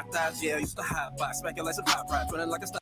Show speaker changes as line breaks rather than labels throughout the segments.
hot thighs, yeah, used to hot box, smack your like some hot rods, running like a stop.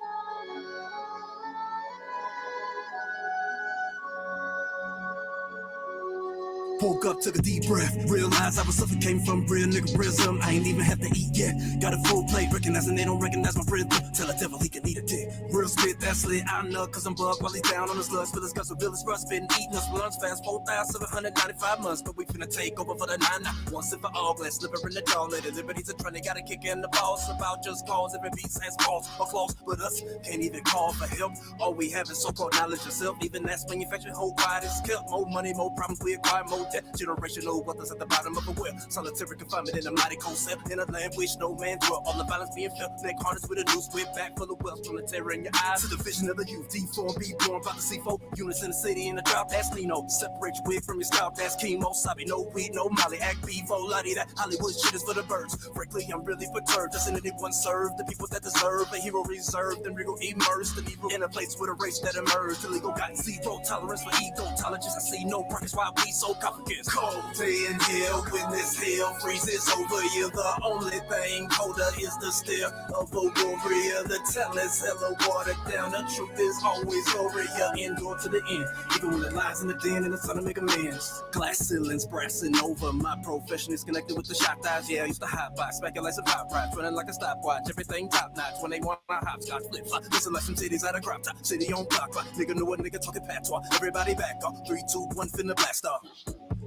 Woke up, took a deep breath, realized I was suffocating from real niggerism. I ain't even have to eat yet, got a full plate, recognizing they don't recognize my rhythm. Tell a devil he can eat a dick, real spit, that's lit. I know, cause I'm bugged while he's down on his lugs. Feel his guts with village rust, been eating us blunts. Fast 4,795 months, but we finna take over for the 9. Once and for all, glass slipper in the jaw. Later, liberties are trying to gotta kick in the balls. About just cause, every beat has false or close, but us can't even call for help. All we have is so-called knowledge of self. Even that's manufactured whole pride is kept. More money, more problems, we acquire more debt. Generational wealth at the bottom of a well. Solitary confinement in a mighty concept. In a land which no man dwell. All the violence being felt. Neck harnessed with a noose. Whip back full of wealth from the terror in your eyes. To the vision of the youth. Deformed, be born, about to see 4 units in the city in the drop. That's Lino. Separate your wig from your scalp. That's chemo. Sabi, no weed, no molly. Act bevo, lottie. That Hollywood shit is for the birds. Frankly, I'm really perturbed. Just in anyone served. The people that deserve a hero reserved. And regal immersed. The evil in a place with a race that emerged. Illegal got zero tolerance for ego. Tolerance. I see no progress. Why we so confident? Cold day in hell when this hell freezes over you. The only thing colder is the stare of a warrior. The talent's hella watered down. The truth is always over you. Endure to the end. Even when it lies in the den and it's time to make amends. Glass ceilings brassing over. My profession is connected with the shot thighs. Yeah, I used to hot box, smack your like some hot rods, running like a stopwatch. Everything top notch when they want my hopscotch flip flop. Listen like some titties out of crop top. City on block clock. Nigga know a nigga talking patois. Everybody back off. 3, 2, 1, finna blast off.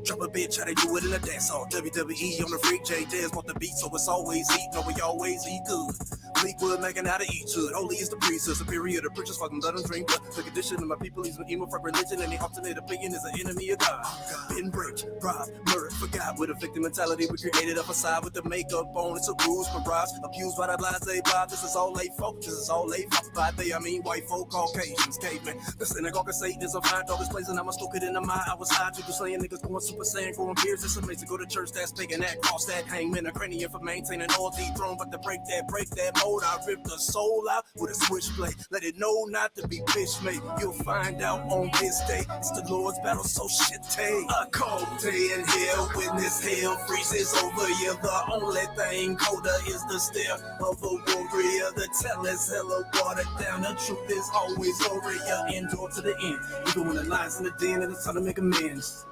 Drop a bitch, how they do it in a dance hall. WWE on the freak, J Dez want the beat, so it's always eat. No, we always eat good. Fleetwood making out of each hood. Holy is the priesthood, superior to preachers, fucking blood and drink blood. The condition of my people, he's an emo for religion, and the alternate opinion is an enemy of God. Been raped, robbed, murdered, forgot. With a victim mentality, we created a facade with the makeup on. It's a ruse, mirage, abused by the blase blob. This is all they folk, this is all they folk. By they, I mean white folk, Caucasians, cavemen. The synagogue of Satan is a fine dog, blazing. I'm a stupid in the mind. I was high to the slaying niggas going Super Saiyan, growing beards. It's amazing. Go to church, that's pagan, that cross, that hangman, a cranium for maintaining all dethroned. But to break that mold, I rip the soul out with a switchblade. Let it know not to be bitch made. You'll find out on this day. It's the Lord's battle, so shit take. A cold day in hell when this hell freezes over you. The only thing colder is the stare of a warrior. The talent's hella watered down. The truth is always over you. Endure to the end. Even when the lies in the den and it's time to make amends.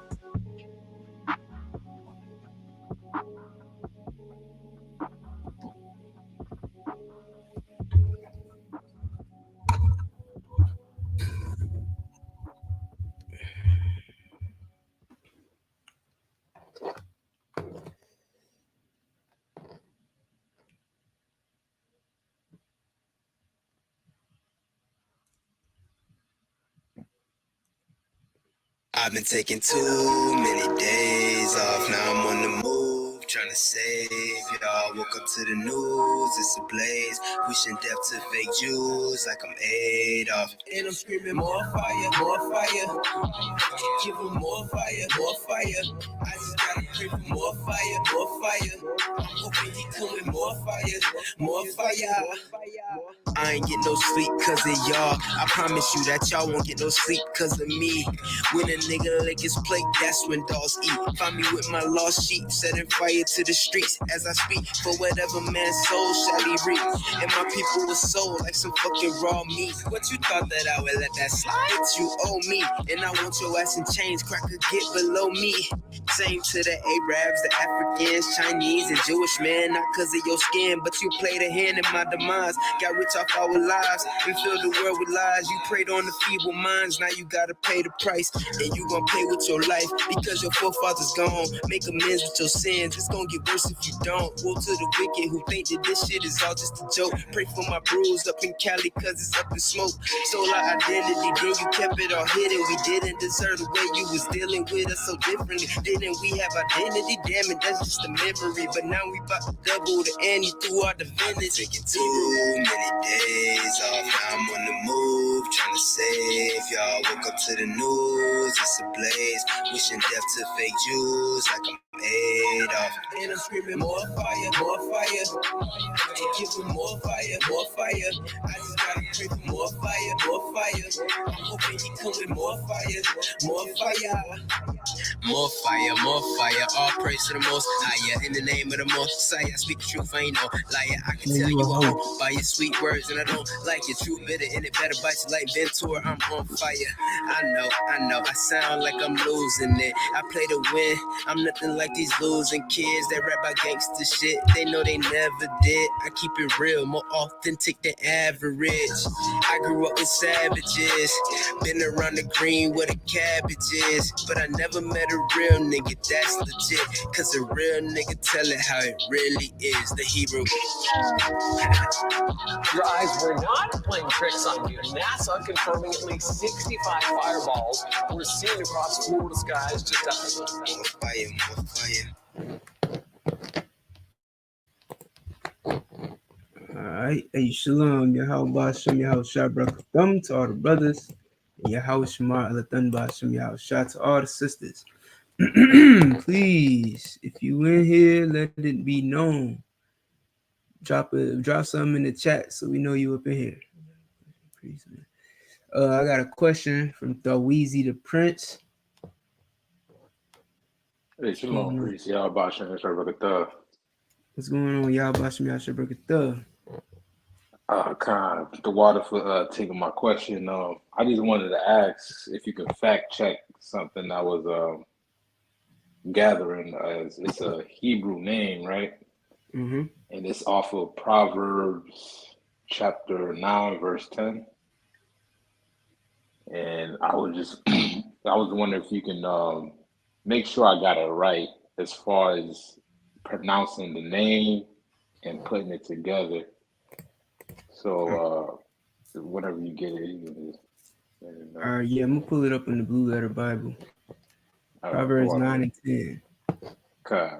I've been taking too many days off, now I'm on the move, trying to save y'all. Woke up to the news, it's a blaze, wishing death to fake Jews like I'm Adolf. And I'm screaming more fire, give them more fire, I just gotta pray for more fire, I'm hoping he coming more fire. I ain't get no sleep cause of y'all, I promise you that y'all won't get no sleep cause of me. When a nigga lick his plate, that's when dogs eat. Find me with my lost sheep, setting fire to the streets as I speak. For whatever man's soul shall he reap. And my people was sold like some fucking raw meat. What you thought that I would let that slide? You owe me, and I want your ass in chains. Cracker get below me. Same to the Arabs, the Africans, Chinese, and Jewish men. Not cause of your skin, but you played a hand in my demise. Got rich off our lives and filled the world with lies. You preyed on the feeble minds, now you gotta pay the price. And you gon' pay with your life because your forefathers gone. Make amends with your sins, it's gon' get worse if you don't. Woe to the wicked who think that this shit is all just a joke. Pray for my bruise up in Cali cause it's up in smoke. Stole our identity, then you kept it all hidden. We didn't deserve the way you was dealing with us so differently. Didn't we have identity? Damn it, that's just a memory. But now we about to double the ante through our divinity. Taking too many days off, now I'm on the move, trying to save y'all. Woke up to the news, it's a blaze, wishing death to fake Jews like I'm Adolf. And I'm screaming more fire, give them more fire, more fire. I just gotta pray for more fire, more fire. I'm hoping he come with more fire, more fire. More fire, more fire. All praise to the most higher. In the name of the most Messiah, I speak the truth, I ain't no liar. I can tell you a hoe by your sweet words, and I don't like your true bitter, and it better bite you like Ventura. I'm on fire. I know, I sound like I'm losing it. I play to win. I'm nothing like these losing kids that rap about gangster shit. They know they never did. I keep it real, more authentic than average. I grew up with savages, been around the green where the cabbage is, but I never met a real nigga that's legit, cause a real nigga tell it how it really is. The Hebrew.
Your eyes were not playing tricks on you. NASA confirming at least 65 fireballs were seen across Florida skies just after sunset.
More fire, more fire.
Alright, hey, shalom, Yahweh Shem Yahweh Shah Brakathum to all the brothers, and Yahweh Shema Alathan Bashem Yahweh Shah to all the sisters. Please, if you in here, let it be known. Drop something in the chat so we know you up in here. Please, man. I got a question from Thaweezy the Prince.
Hey, shalom, priest. Y'all bashing this over
What's going on, y'all? Bashem Yahweh Shah Brakathum.
kind of the water for taking my question. I just wanted to ask if you could fact check something I was gathering. It's a Hebrew name, right?
Mm-hmm.
And it's off of Proverbs chapter 9, verse 10. And I was just, I was wondering if you can make sure I got it right as far as pronouncing the name and putting it together. So whenever you get it, you can just let it know.
Yeah, I'm gonna pull it up in the Blue Letter Bible. Proverbs 9 and 10.
Okay.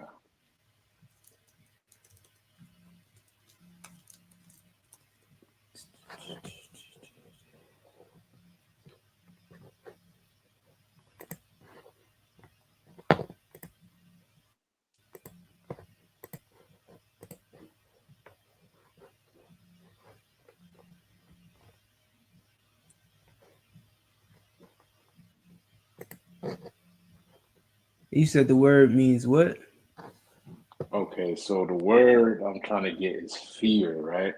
You said the word means what?
Okay, so the word I'm trying to get is fear, right?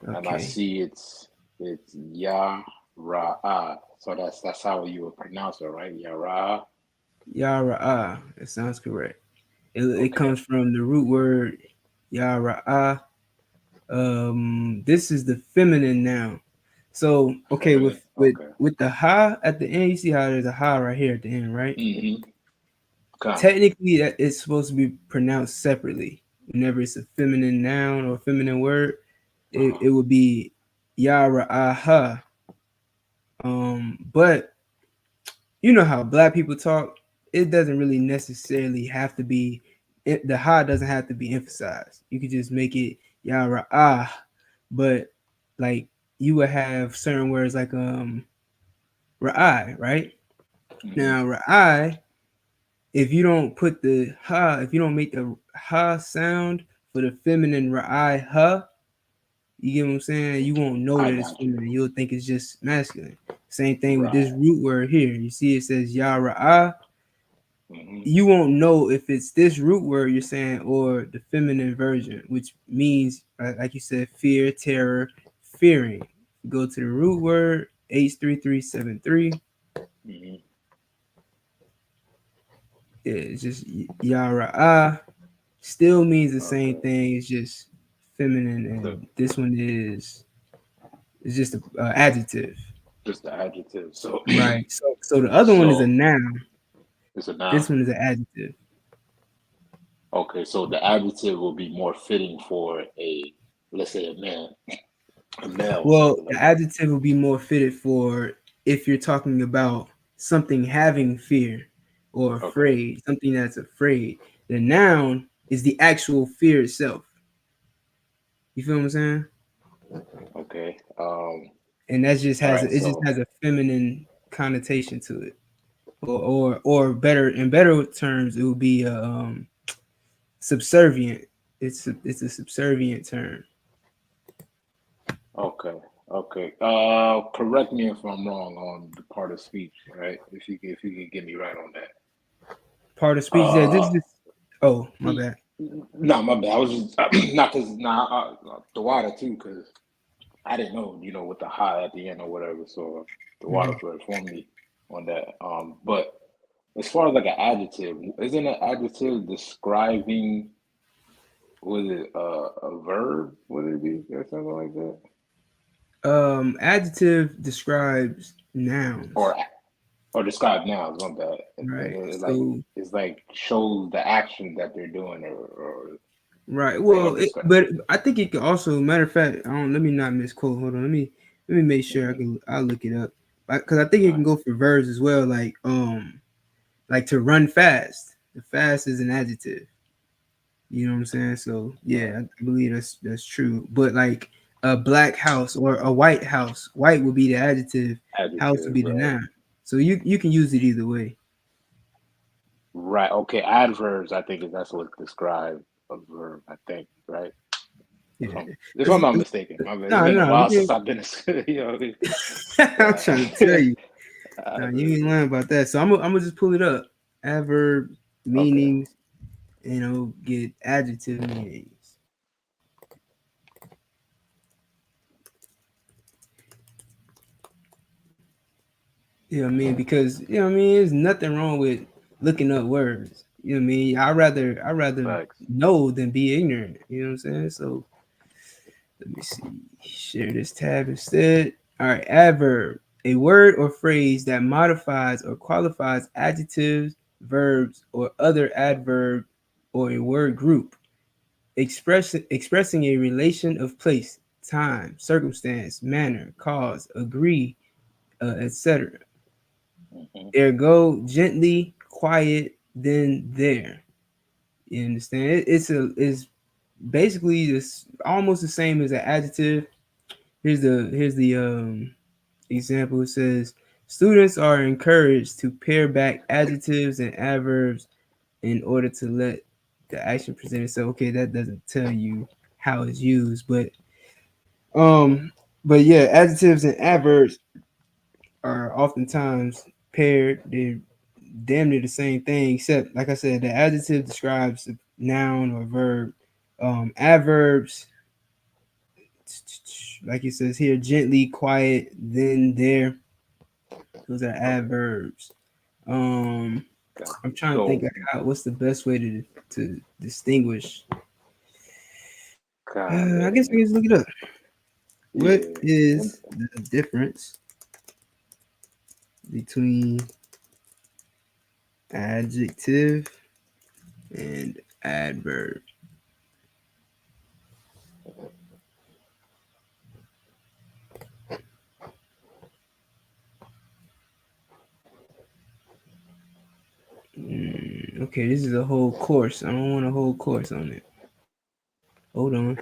Okay.
And I see it's Yah-Ra-ah. So that's how you would pronounce it, right? Yah-Ra.
Yara. That sounds correct. It
Okay.
comes from the root word Yara. This is the feminine noun. So okay,
Feminine.
with the ha at the end, you see how there's a ha right here at the end, right?
Mm-hmm.
Technically, that it's supposed to be pronounced separately. Whenever it's a feminine noun or feminine word, it would be Yara. But you know how black people talk, it doesn't really necessarily have to be, the ha doesn't have to be emphasized. You could just make it Yara. But like you would have certain words like Ra'ai, right?
Mm-hmm.
Now Ra'ai, if you don't put the ha, if you don't make the ha sound for the feminine Ra'ai ha, you get what I'm saying? You won't know that it's feminine. You'll think it's just masculine. Same thing with this root word here. You see it says Yara.
Mm-hmm.
You won't know if it's this root word you're saying or the feminine version, which means, like you said, fear, terror, fearing. Go to the root word, H3373.
Mm-hmm.
Yeah, it's just Yara. Still means the same thing. It's just feminine, and this one is just an adjective.
Just the adjective. So
right. So the other one is a noun.
It's a noun.
This one is an adjective.
Okay, so the adjective will be more fitting for let's say a man, a male.
Well, the adjective will be more fitted for if you're talking about something having fear or afraid, something that's afraid. The noun is the actual fear itself. You feel what I'm saying?
Okay.
And that just has just has a feminine connotation to it, or better in better terms, it would be subservient.
it's a subservient term.
Okay. Okay. Correct me if I'm wrong on the part of speech, right? If you could get me right on that.
Part of speech that this
Uh,
is. Oh, my
e-
bad.
no, my bad. I was just not because the water too, because I didn't know, with the high at the end or whatever. So the water
Mhm.
flood informed me on that. But as far as like an adjective, isn't an adjective describing, was it a verb? Would it be or something like that?
Adjective describes nouns,
Or or describe nouns, my bad.
right?
Like
So
it's like shows the action that they're doing, or
right.
like or
Well,
describe.
but I think it can also. Matter of fact, I don't. Let me not misquote. Hold on. Let me make sure I
Mm-hmm.
can. I'll look it up because I think it
All
can
right.
go for verbs as well. Like to run fast. The fast is an adjective. You know what I'm saying? So
Right.
yeah, I believe that's true. But like a black house or a white house, white would be the adjective, house would
Adjective,
be the
right.
noun. So you can use it either way.
Right. Okay. Adverbs, I think that's what describe a verb. I think, right? If
Yeah.
I'm not mistaken, my bad. It's
No,
been a
no, you
while since
can.
I've been,
I'm trying to tell you. No, you ain't
Adverbs.
lying about that. So I'm gonna just pull it up. Adverb
Okay.
meanings, get adjective meanings. You know what I mean? Because there's nothing wrong with looking up words. You know what I mean? I rather
Facts.
know than be ignorant. You know what I'm saying? So let me see. Share this tab instead. All right, adverb. A word or phrase that modifies or qualifies adjectives, verbs, or other adverb or a word group, expressing a relation of place, time, circumstance, manner, cause, agree, etc.
Hmm.
Ergo, gently, quiet, then there. You understand? It's basically this almost the same as an adjective. Here's the example. It says students are encouraged to pair back adjectives and adverbs in order to let the action present itself. Okay, that doesn't tell you how it's used, um, but yeah, adjectives and adverbs are oftentimes paired. They're damn near the same thing, except like I said, the adjective describes a noun or verb. Adverbs, like it says here, gently, quiet, then, there. Those are
Okay.
adverbs.
Got
I'm
you.
trying to think
So,
of what's the best way to distinguish.
God,
I guess I can just look it up. What
yeah. And
is the difference between adjective and adverb? Okay, this is a whole course. I don't want a whole course on it. Hold on.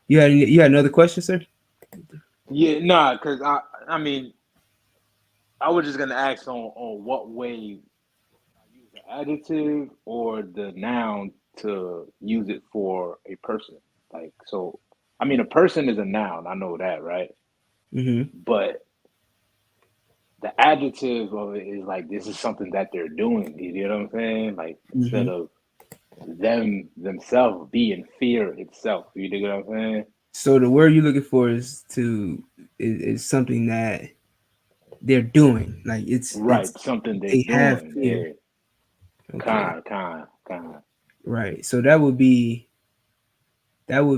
You had another question, sir?
yeah, nah, because I mean, I was just gonna ask on what way I use the adjective or the noun to use it for a person. Like, so, I mean, a person is a noun. I know that, right?
Mm-hmm.
But the adjective of it is like this is something that they're doing. You know what I'm saying? Like
Mm-hmm.
instead of them themselves being fear itself. You dig what I'm saying?
So the word you're looking for is something that they're doing. Like it's
Right, something they're
they have
doing.
fear.
Yeah,
Okay.
kind.
Right. So that would be well,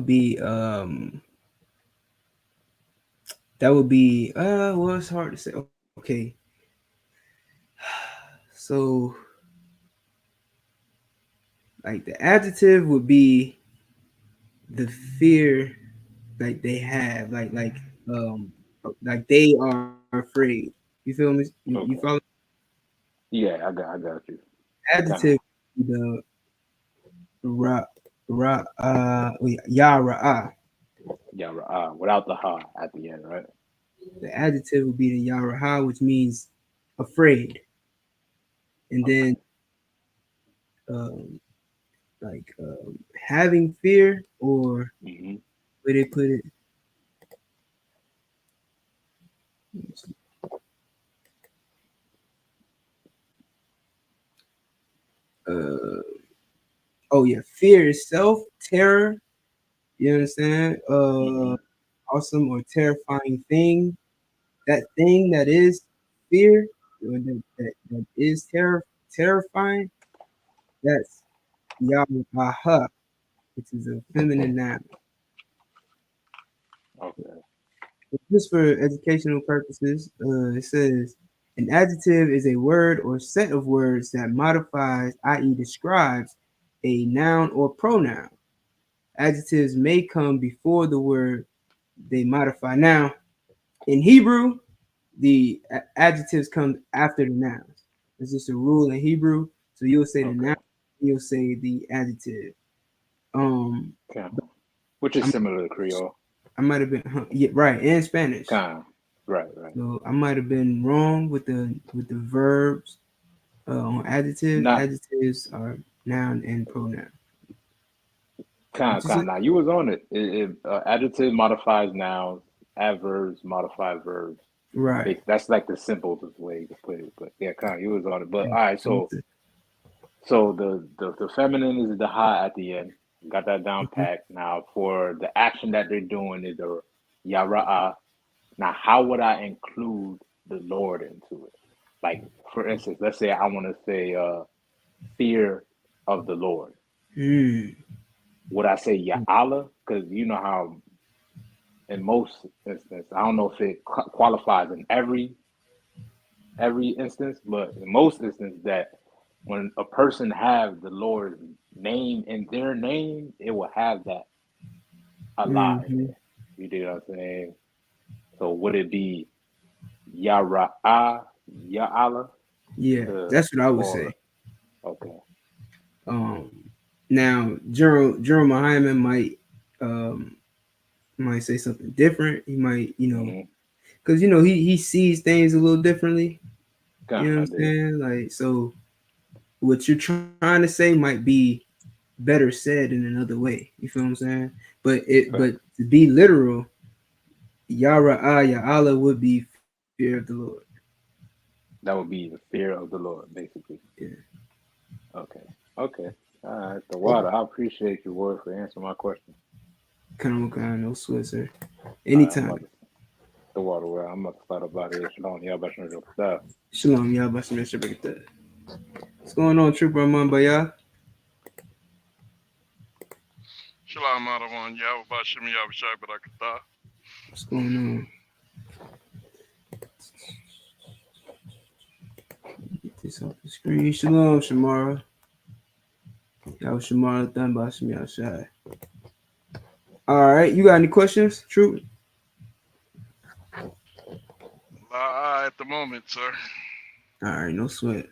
it's hard to say. Okay. So like the adjective would be the fear like they have um like they are afraid. You feel me? You follow?
Okay. Yeah, I got you.
Adjective
Kind.
the ra yara.
Yeah, without the ha at the end, right?
The adjective would be the yara, which means afraid, and
Okay.
then um, like having fear, or
Hmm.
where they put it. Uh, oh yeah, fear itself, terror. You understand?
Hmm.
Awesome or terrifying thing. That thing that is fear, or that is terrifying. That's Yahweh, which is a feminine noun.
Okay.
Just for educational purposes, it says an adjective is a word or set of words that modifies, i.e., describes a noun or pronoun. Adjectives may come before the word they modify. Now, in Hebrew, the adjectives come after the nouns. It's just a rule in Hebrew. So you'll say the noun,
Okay.
you'll say the adjective.
Okay. Which is
I,
similar to Creole.
I might have been yeah, right, and Spanish.
Kind. Right. Right.
So I might have been wrong with the verbs on adjectives.
Not
Adjectives are noun and pronoun. What
kind.
you say?
Kind. Now you was on it. Adjective modifies nouns. Adverbs modify verbs.
Right.
That's like the simplest way to put it. But yeah, kind. You was on it. But all right.
So
So the feminine is the ha at the end. Got that down
mhm.
packed. Now for the action that they're doing is the yara'a. Now how would I include the Lord into it? Like for instance, let's say I want to say fear of the Lord.
Mm,
Would I say Ya Allah? Because you know how in most instances, I don't know if it qualifies in every instance, but in most instances that when a person have the Lord's name in their name, it will have that Allah in
hmm.
there. You dig what I'm saying? So would it be Ya Ra'ah, Ya Allah
Yeah,
to
that's what I would say.
or okay.
Um, Now General Muhammad might say something different. He might,
Mm-hmm.
because he sees things a little differently. You know what
I
I'm
dig.
saying? Like, so what you're trying to say might be better said in another way. You feel what I'm saying? But
Fact.
to be literal, Yara Ya Allah would be fear of the Lord.
That would be the fear of the Lord, basically.
Yeah.
Okay. Okay. All right. The
Oh,
water. I appreciate your word for answering my question.
kind, no sweat, sir.
All right, I'm
Anytime.
about to the water. Well, I'm about to start up out of here. Shalom. Y'all about to stuff.
Shalom, y'all. What's going on, Trooper Amon Bayah?
Shalom Adawan Yahweh Bashem Yahweh Shai Barakatah.
What's going on? Get this off the screen. Shalom, Shamara. Y'all Shamara done by some y'all shy. All right, you got any questions, Trooper?
La at the moment, sir.
All right, no sweat.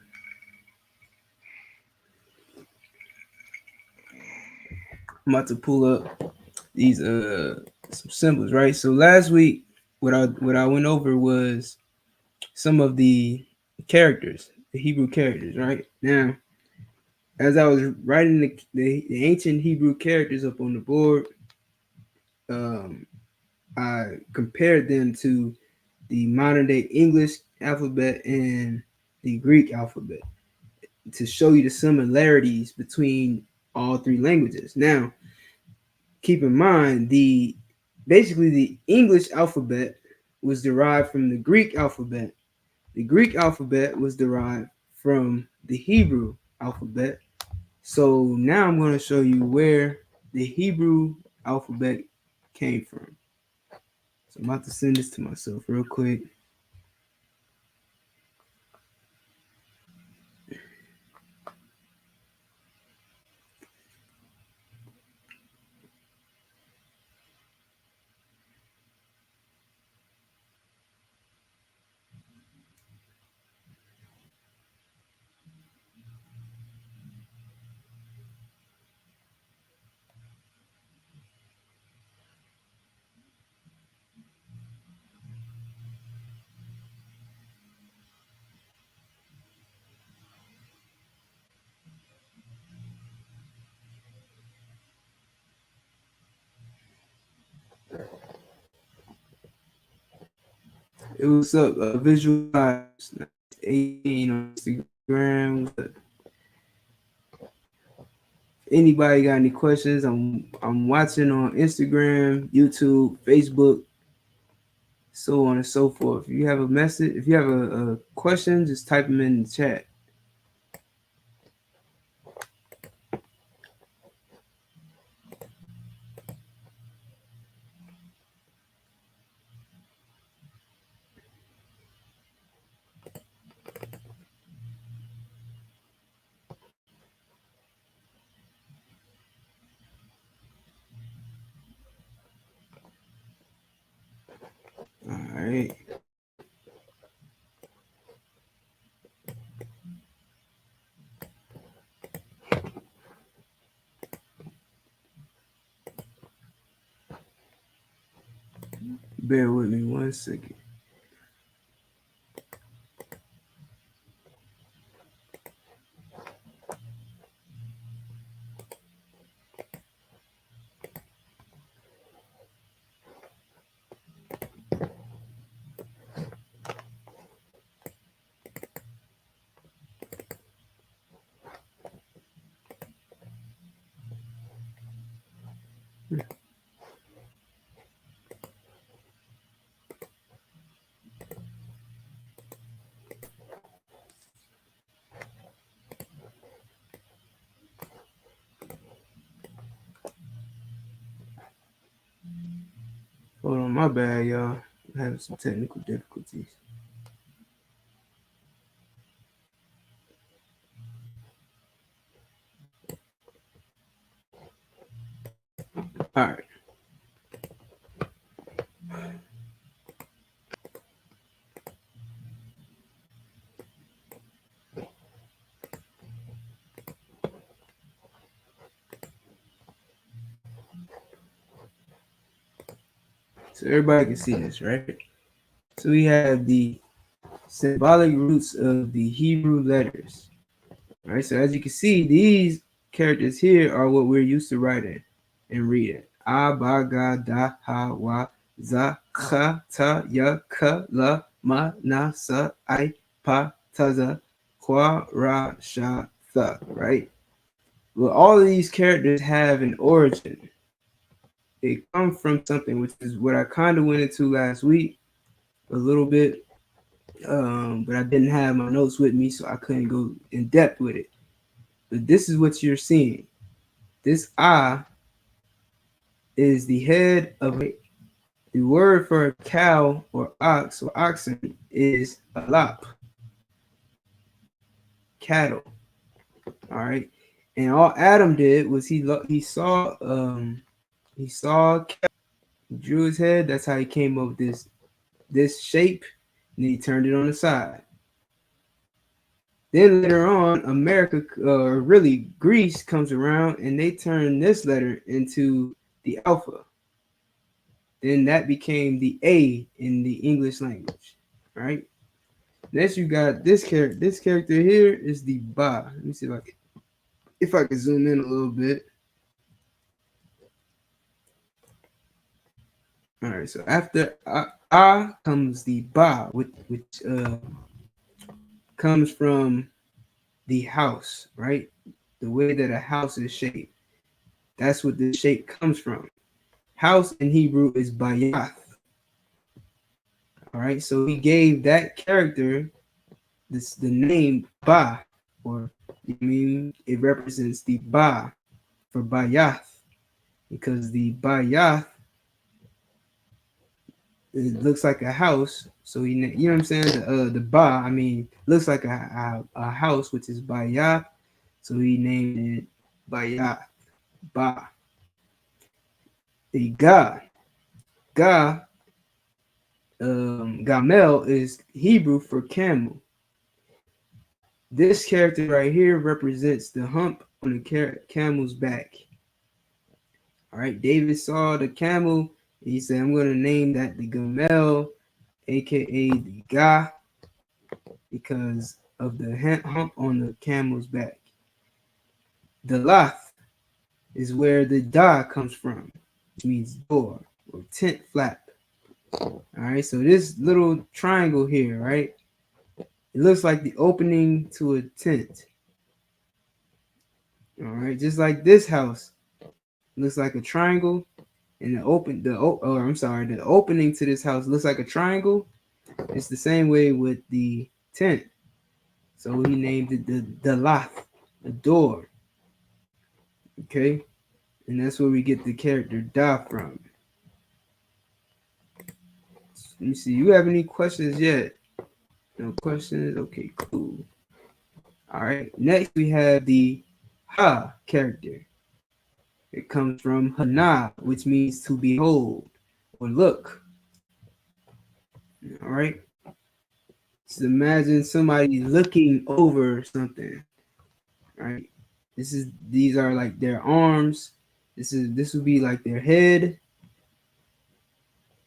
I'm about to pull up these some symbols, right? So last week, what I went over was some of the characters, the Hebrew characters, right? Now, as I was writing the ancient Hebrew characters up on the board, um, I compared them to the modern day English alphabet and the Greek alphabet to show you the similarities between all three languages. Now, keep in mind basically the English alphabet was derived from the Greek alphabet. The Greek alphabet was derived from the Hebrew alphabet. So now I'm going to show you where the Hebrew alphabet came from. So I'm about to send this to myself real quick. It was up, visualize 18 on Instagram. Anybody got any questions? I'm watching on Instagram, YouTube, Facebook, so on and so forth. If you have a message, if you have a question, just type them in the chat. All right. Bear with me 1 second. Hold on, my bad, y'all. I'm having some technical difficulties. All right. So everybody can see this, right? So we have the symbolic roots of the Hebrew letters. All right, so as you can see, these characters here are what we're used to writing and reading. A, ba, ga, da, ha, wa, za, cha, ta, ya, ka, la, ma, na, sa, I, pa, taza, kwa, ra, sha, tha, right? Well, all of these characters have an origin. They come from something, which is what I kind of went into last week a little bit, but I didn't have my notes with me, so I couldn't go in depth with it. But this is what you're seeing. This "a" is the head of it. The word for a cow or ox or oxen is alap, cattle. All right, and all Adam did was he saw cattle, he drew his head. That's how he came up with this shape, and he turned it on the side. Then later on, America, really Greece, comes around and they turn this letter into the alpha. Then that became the A in the English language, right? Next, you got this character. This character here is the Ba. Let me see if I can zoom in a little bit. All right, so after A comes the Ba, which comes from the house, right? The way that a house is shaped. That's what this shape comes from. House in Hebrew is Bayath. All right, so he gave that character the name Ba, or it represents the Ba for Bayath, because the Bayath, it looks like a house. So you know what I'm saying? The Ba, looks like a house, which is Bayath. So he named it Bayath, Ba. The Ga, Gamel is Hebrew for camel. This character right here represents the hump on the camel's back. All right, David saw the camel. He said, I'm going to name that the Gamel, aka the Ga, because of the hump on the camel's back. The Lath is where the Da comes from, which means door or tent flap. All right, so this little triangle here, right? It looks like the opening to a tent. All right, just like this house looks like a triangle, and the opening to this house looks like a triangle. It's the same way with the tent. So he named it the lath, the door. Okay, and that's where we get the character da from. Let me see. You have any questions yet? No questions? Okay, cool. All right. Next, we have the ha character. It comes from hana, which means to behold or look. All right. So imagine somebody looking over something. All right. These are like their arms. This would be like their head.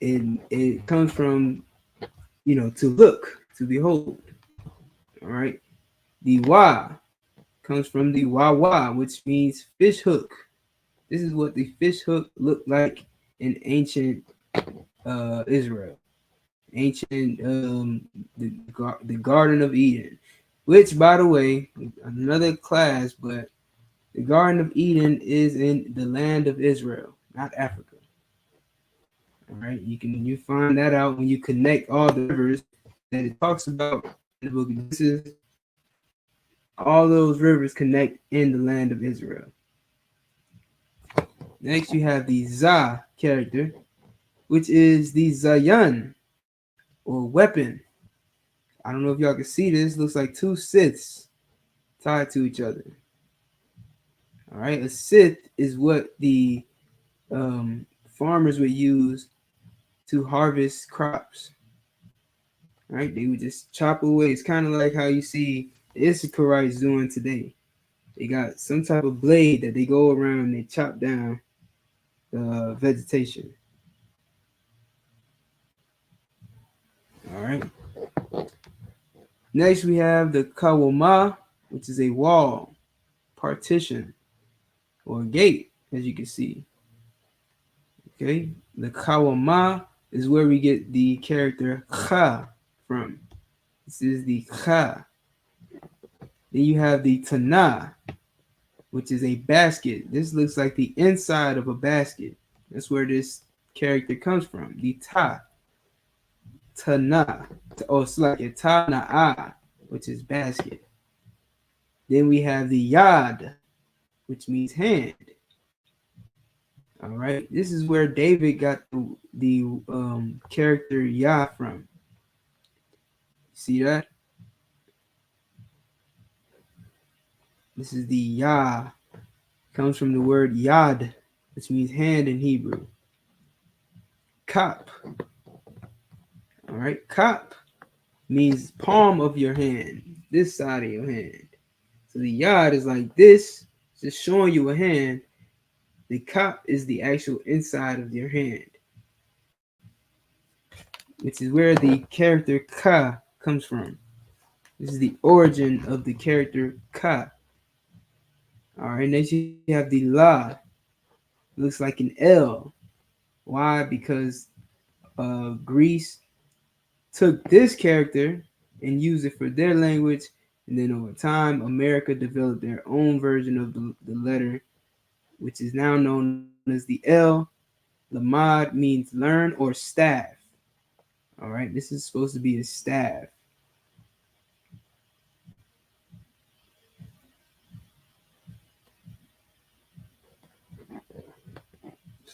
And it comes from, to look, to behold. All right. The wa comes from the wawa, which means fish hook. This is what the fish hook looked like in ancient Israel, ancient the Garden of Eden, which, by the way, another class, but the Garden of Eden is in the land of Israel, not Africa. All right, you find that out when you connect all the rivers that it talks about in the book of Genesis. All those rivers connect in the land of Israel. Next, you have the Za character, which is the Zayan, or weapon. I don't know if y'all can see this. Looks like two scythes tied to each other. All right, a scythe is what the farmers would use to harvest crops. All right, they would just chop away. It's kind of like how you see the Issacharites doing today. They got some type of blade that they go around and they chop down the vegetation. All right. Next, we have the kawama, which is a wall, partition, or gate, as you can see. Okay, the kawama is where we get the character kha from. This is the kha. Then you have the tana, which is a basket. This looks like the inside of a basket. That's where this character comes from. The ta. Tana. It's like a tana'a, which is basket. Then we have the yad, which means hand. All right. This is where David got the character Yah from. See that? This is the Yah. Comes from the word Yad, which means hand in Hebrew. Kap. All right. Kap means palm of your hand, this side of your hand. So the Yad is like this, just showing you a hand. The kap is the actual inside of your hand, which is where the character ka comes from. This is the origin of the character ka. All right, next you have the la. It looks like an L. Why? Because Greece took this character and used it for their language, and then over time, America developed their own version of the letter, which is now known as the L. Lamad means learn or staff. All right, this is supposed to be a staff.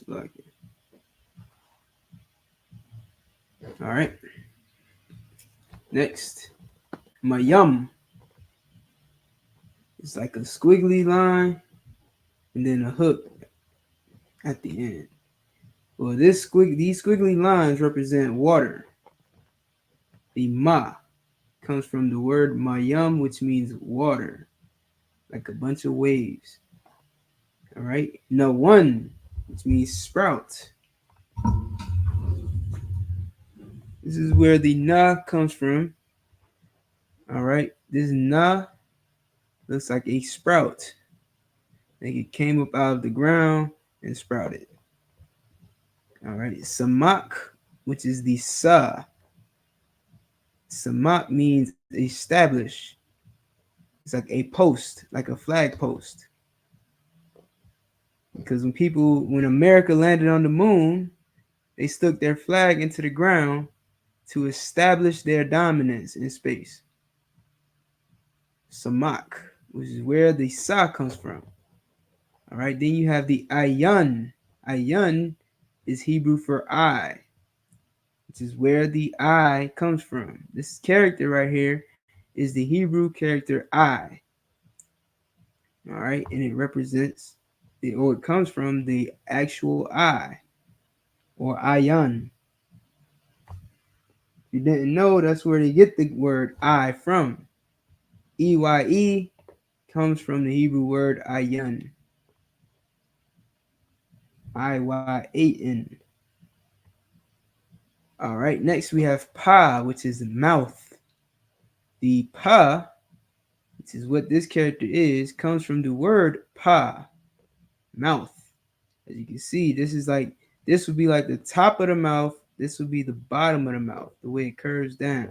Like it. All right. Next, mayum. It's like a squiggly line and then a hook at the end. Well, these squiggly lines represent water. The ma comes from the word mayum, which means water, like a bunch of waves. All right. Now one, which means sprout. This is where the na comes from. All right. This na looks like a sprout. Like it came up out of the ground and sprouted. All right, samak, which is the sa. Samak means establish. It's like a post, like a flag post. Because when America landed on the moon, they stuck their flag into the ground to establish their dominance in space. Samak, which is where the sa comes from. All right, then you have the ayun. Ayun is Hebrew for I, which is where the I comes from. This character right here is the Hebrew character I. All right, and it represents it comes from the actual I or ayun. You didn't know that's where they get the word I from. EYE comes from the Hebrew word ayun. IYAN. All right, next we have pa, which is mouth. The pa, which is what this character is, comes from the word pa, mouth. As you can see, this would be like the top of the mouth. This would be the bottom of the mouth, the way it curves down.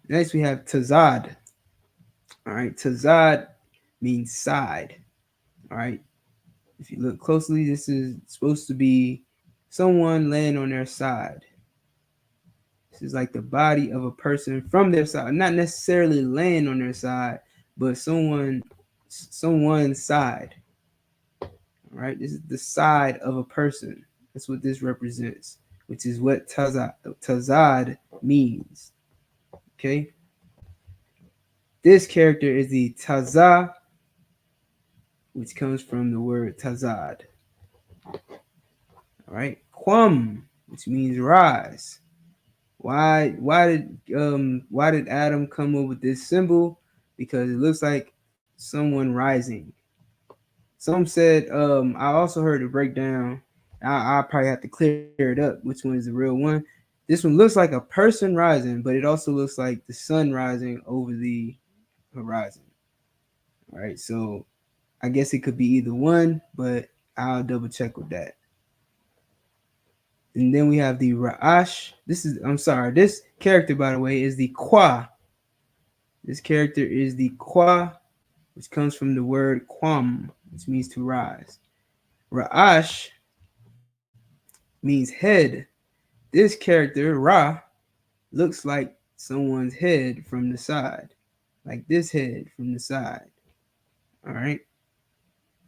Next, we have tazad. All right, tazad means side. All right, if you look closely, this is supposed to be someone laying on their side. This is like the body of a person from their side, not necessarily laying on their side, but someone's side. All right, this is the side of a person. That's what this represents, which is what tazad means. Okay. This character is the taza, which comes from the word tazad. All right. Quam, which means rise. Why did Adam come up with this symbol? Because it looks like someone rising. Some said, I also heard a breakdown. I probably have to clear it up. Which one is the real one? This one looks like a person rising, but it also looks like the sun rising over the horizon. All right, so I guess it could be either one, but I'll double check with that. And then we have the Ra'ash. This character, by the way, is the Kwa. This character is the Kwa, which comes from the word Kwam, which means to rise. Ra'ash means head. This character, Ra, looks like someone's head from the side, like this head from the side. All right.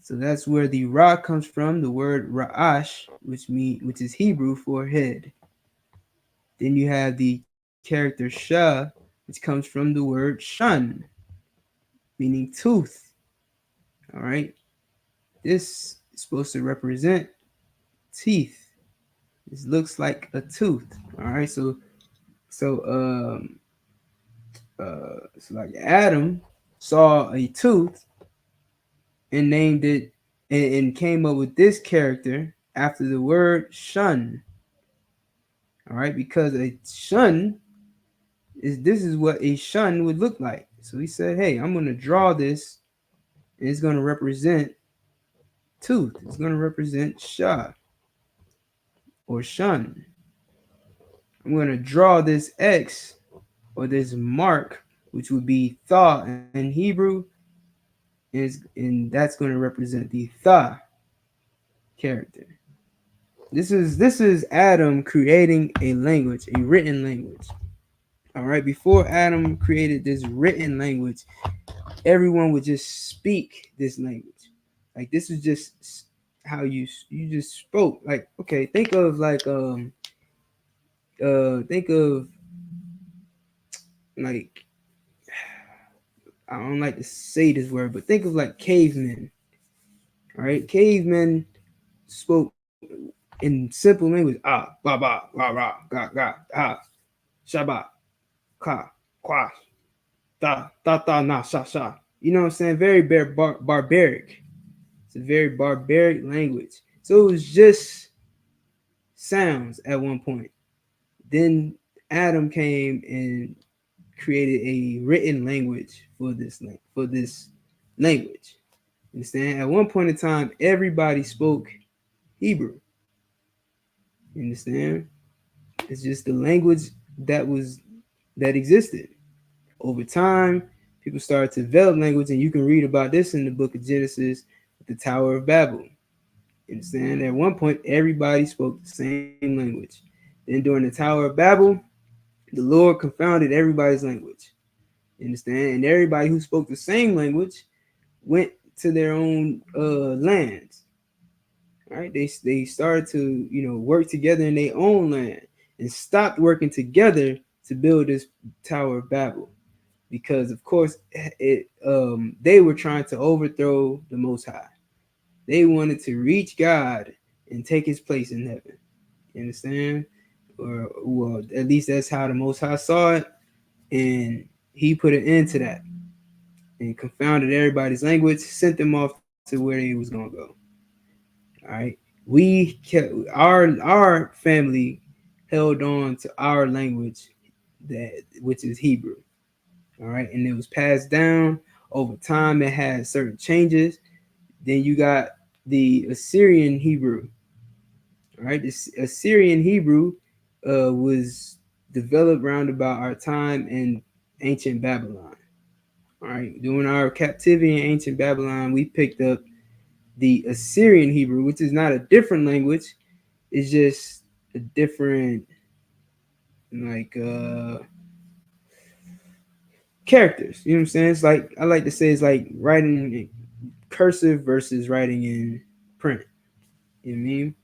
So that's where the Ra comes from, the word Ra'ash, which is Hebrew for head. Then you have the character Shah, which comes from the word shun, meaning tooth. All right. This is supposed to represent teeth. This looks like a tooth. All right. So like Adam saw a tooth and named it and came up with this character after the word shun. All right, because a shun this is what a shun would look like. So he said, hey, I'm going to draw this, and it's going to represent tooth. It's going to represent shah or shun. I'm going to draw this X or this mark, which would be tha in Hebrew, and that's going to represent the tha character. This is Adam creating a language, a written language. All right, before Adam created this written language, everyone would just speak this language. Like this is just how you just spoke. Like, okay, think of like I don't like to say this word, but think of like cavemen. All right, cavemen spoke in simple language. Ah, ba ba, ra ra, ga ga, ah, shaba, ka, kwa, da da da na sha sha. You know what I'm saying? Very barbaric. It's a very barbaric language. So it was just sounds at one point. Then Adam came and created a written language for this language. Understand? At one point in time, everybody spoke Hebrew. You understand? It's just the language that existed. Over time, people started to develop language, and you can read about this in the book of Genesis with the Tower of Babel. You understand? At one point, everybody spoke the same language. Then during the Tower of Babel, the Lord confounded everybody's language. You understand? And everybody who spoke the same language went to their own lands. All right, they started to work together in their own land and stopped working together to build this Tower of Babel, because of course they were trying to overthrow the Most High. They wanted to reach God and take His place in heaven. You understand? Or well, at least that's how the Most High saw it, and He put an end to that and confounded everybody's language, sent them off to where they was gonna go. All right, we kept our family held on to our language, which is Hebrew. All right, and it was passed down over time. It had certain changes. Then you got the Assyrian Hebrew. All right, this Assyrian Hebrew was developed around about our time in ancient Babylon. All right, during our captivity in ancient Babylon, we picked up the Assyrian Hebrew, which is not a different language. It's just a different characters. You know what I'm saying? It's like, I like to say, it's like writing in cursive versus writing in print. You know what I mean?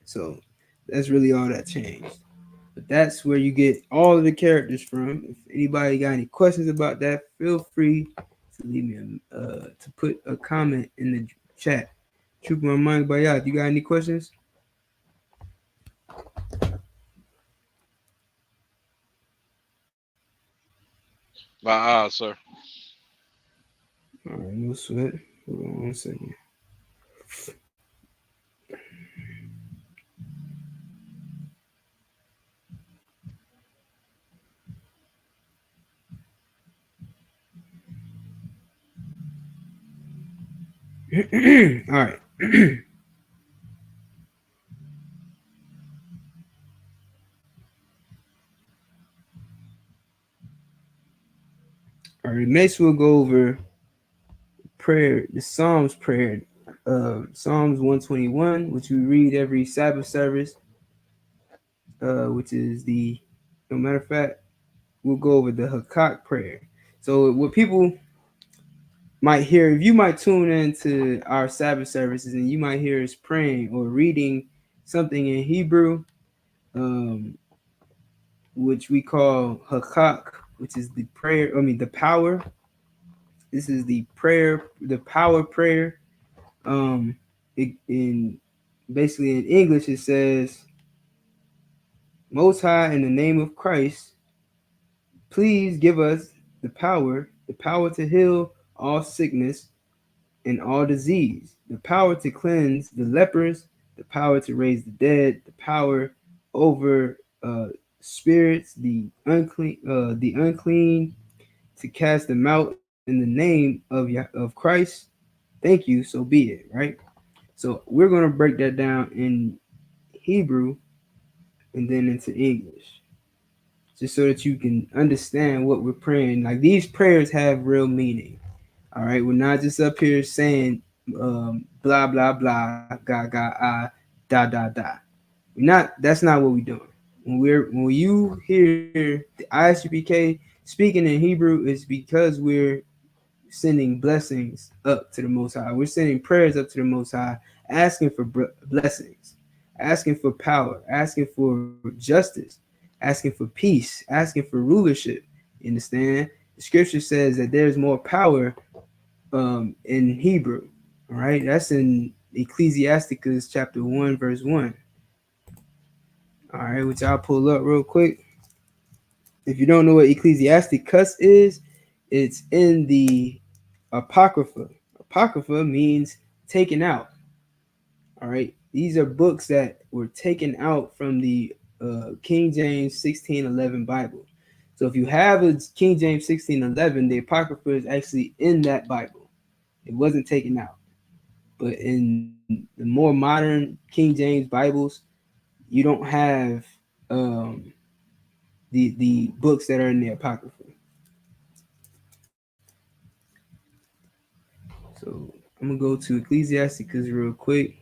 So that's really all that changed. But that's where you get all of the characters from. If anybody got any questions about that, feel free to leave me to put a comment in the chat. Troop my mind by y'all. You got any questions?
Sir.
All right, no sweat. Hold on 1 second. All right. All right. Next, we'll go over prayer, the Psalms prayer, Psalms 121, which we read every Sabbath service, which is the, no matter of fact, we'll go over the Hakak prayer. So what people might hear, if you might tune into our Sabbath services and you might hear us praying or reading something in Hebrew, which we call Hakak, which is the prayer, the power. This is the prayer, the power prayer. In basically in English, it says, Most High, in the name of Christ, please give us the power to heal all sickness and all disease, the power to cleanse the lepers, the power to raise the dead, the power over spirits, the unclean, to cast them out in the name of Christ. Thank you. So be it. Right. So we're gonna break that down in Hebrew and then into English, just so that you can understand what we're praying. Like, these prayers have real meaning. All right, we're not just up here saying blah blah blah, ga ga da da da. We're not. That's not what we're doing. When you hear the ISUPK speaking in Hebrew, is because we're sending blessings up to the Most High. We're sending prayers up to the Most High, asking for blessings, asking for power, asking for justice, asking for peace, asking for rulership. You understand? The scripture says that there's more power in Hebrew. All right, that's in Ecclesiasticus chapter 1, verse 1. All right, which I'll pull up real quick. If you don't know what Ecclesiasticus is, it's in the Apocrypha. Apocrypha means taken out. All right, these are books that were taken out from the King James 1611 Bible. So if you have a King James 1611, the Apocrypha is actually in that Bible. It wasn't taken out. But in the more modern King James Bibles, you don't have um, the books that are in the Apocrypha. So I'm gonna go to Ecclesiasticus real quick.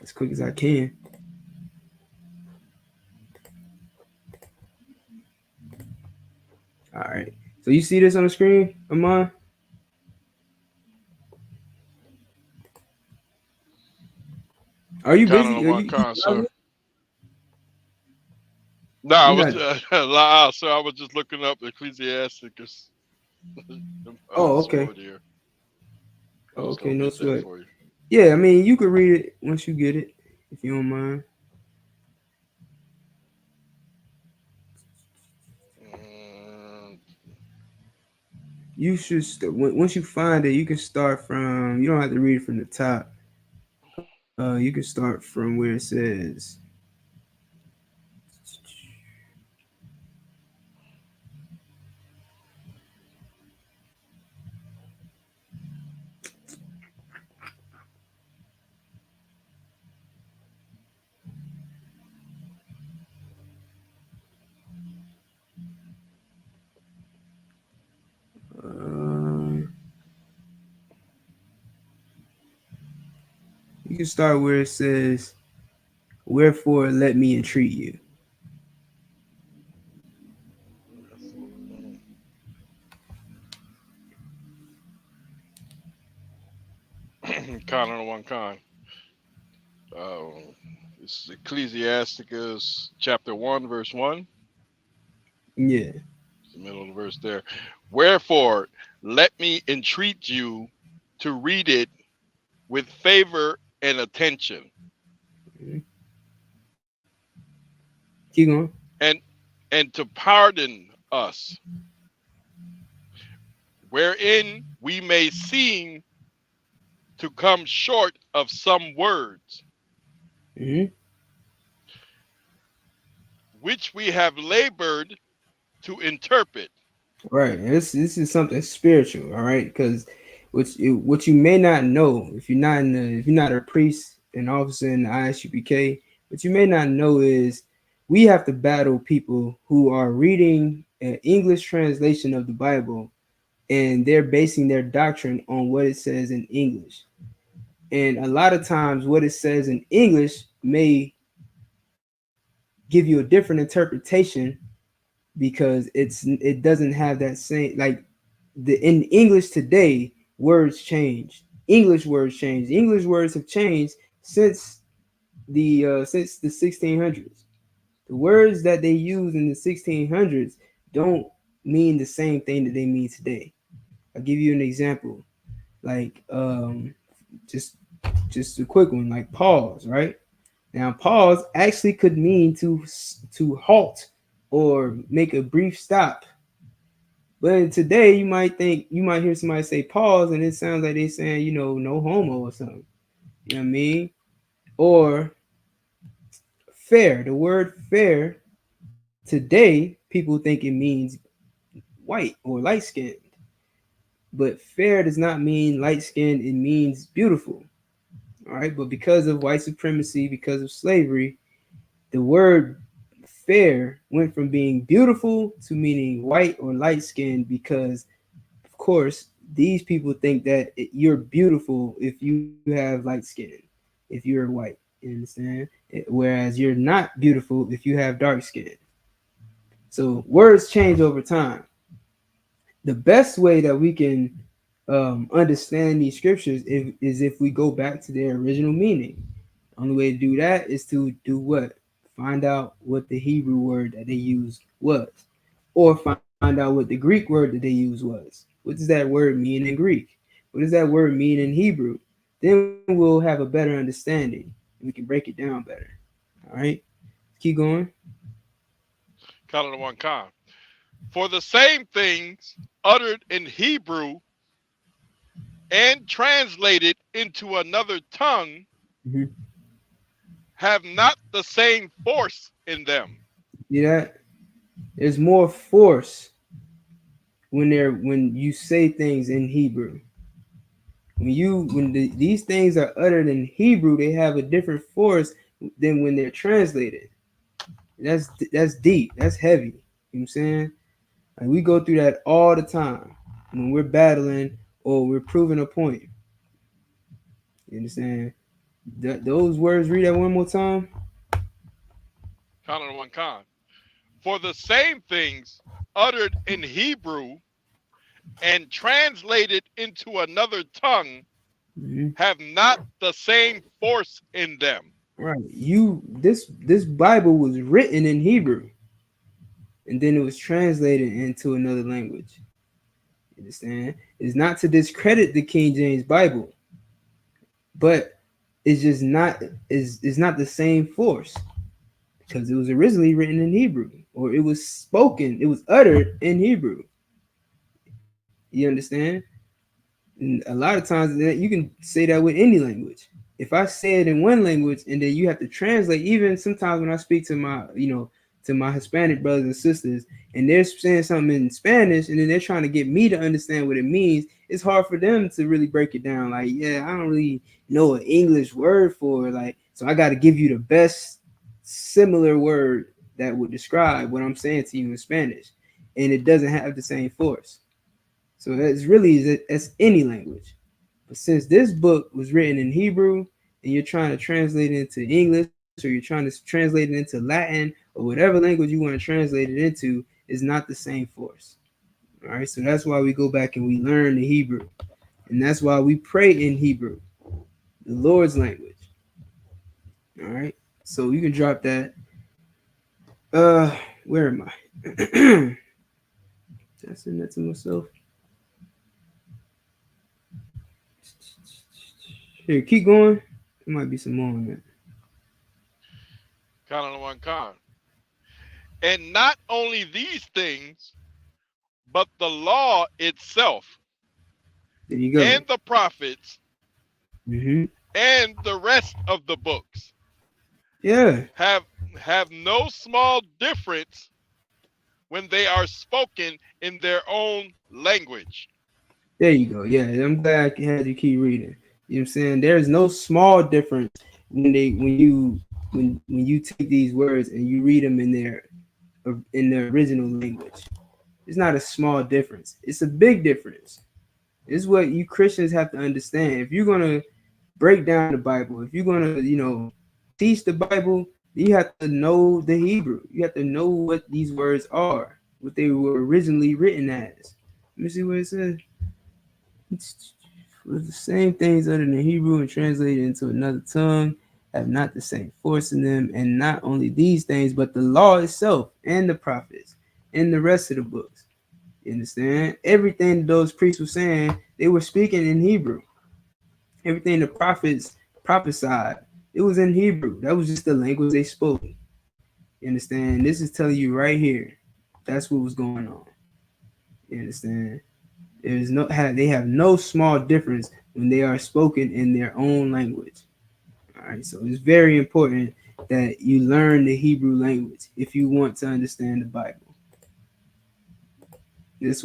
As quick as I can. All right. So you see this on the screen, Amon? Are you
Kind of
busy?
on
Are
my
you
con, sir.
driving?
No, I
You
was,
not?
sir, I was just looking up Ecclesiasticus.
Oh, okay.
Sword here. I
Oh,
was
okay.
gonna
No
get that
sweat.
for you.
Yeah, I mean, you could read it once you get it, if you don't mind.
Mm,
You should once you find it, you can start from. You don't have to read it from the top. You can start from where it says. Uh, you can start where it says, "Wherefore let me entreat you."
kind of one kind. It's Ecclesiasticus chapter 1, verse 1.
Yeah.
It's the middle of the verse there. Wherefore, let me entreat you to read it with favor and attention,
Keep going.
and to pardon us, wherein we may seem to come short of some words,
Mm-hmm.
which we have labored to interpret.
Right. This is something spiritual, all right? Because what you may not know if you're not a priest, an officer in the ISUPK, what you may not know is we have to battle people who are reading an English translation of the Bible and they're basing their doctrine on what it says in English. And a lot of times what it says in English may give you a different interpretation because it doesn't have that same like in English today words change. English words change. English words have changed since the 1600s. The words that they use in the 1600s don't mean the same thing that they mean today. I'll give you an example. Like just just a quick one, like pause, right? Now pause actually could mean to halt or make a brief stop. But today you might hear somebody say pause and it sounds like they saying, no homo or something. You know what I mean? Or fair. The word fair today, people think it means white or light skinned. But fair does not mean light skinned, it means beautiful. All right. But because of white supremacy, because of slavery, the word fair went from being beautiful to meaning white or light skinned because, of course, these people think that you're beautiful if you have light skin, if you're white. You understand? Whereas you're not beautiful if you have dark skin. So words change over time. The best way that we can understand these scriptures is if we go back to their original meaning. The only way to do that is to do what? Find out what the Hebrew word that they used was, or find out what the Greek word that they used was. What does that word mean in Greek? What does that word mean in Hebrew? Then we'll have a better understanding. And we can break it down better. All right, keep going.
Kind of one kind. For the same things uttered in Hebrew and translated into another tongue
Mhm.
have not the same force in them.
See that? There's more force when you say things in Hebrew. These things are uttered in Hebrew, they have a different force than when they're translated. That's deep. That's heavy. You know what I'm saying? Like we go through that all the time when we're battling or we're proving a point. You understand? Those words, read that one more time.
Con one con. For the same things uttered in Hebrew and translated into another tongue
Mhm.
have not the same force in them.
Right. This Bible was written in Hebrew and then it was translated into another language. You understand? It's not to discredit the King James Bible, but it's not the same force because it was originally written in Hebrew or it was spoken, it was uttered in Hebrew. You understand? And a lot of times you can say that with any language. If I say it in one language and then you have to translate, even sometimes when I speak to my Hispanic brothers and sisters, and they're saying something in Spanish, and then they're trying to get me to understand what it means, it's hard for them to really break it down. Like, yeah, I don't really know an English word for it. Like, so I got to give you the best similar word that would describe what I'm saying to you in Spanish, and it doesn't have the same force. So it's any language. But since this book was written in Hebrew and you're trying to translate it into English or you're trying to translate it into Latin or whatever language you want to translate it into, is not the same force. All right. So that's why we go back and we learn the Hebrew. And that's why we pray in Hebrew, the Lord's language. All right. So you can drop that. Where am I? Did I send that to myself? Here, keep going. There might be some more on that.
Con one con. And not only these things, but the law itself
There you go.
and the prophets
Mm-hmm.
and the rest of the books
Yeah.
have no small difference when they are spoken in their own language.
There you go. Yeah, I'm glad I had you keep reading. You know what I'm saying? There's no small difference when you take these words and you read them in their original language. It's not a small difference. It's a big difference. It's what you Christians have to understand. If you're gonna break down the Bible, if you're gonna, teach the Bible, you have to know the Hebrew. You have to know what these words are, what they were originally written as. Let me see what it says. For the same things uttered in Hebrew and translated into another tongue have not the same force in them, and not only these things, but the law itself and the prophets and the rest of the books. You understand? Everything those priests were saying, they were speaking in Hebrew. Everything the prophets prophesied, it was in Hebrew. That was just the language they spoke. You understand? This is telling you right here. That's what was going on. You understand? They have no small difference when they are spoken in their own language. All right, so it's very important that you learn the Hebrew language if you want to understand the Bible. That's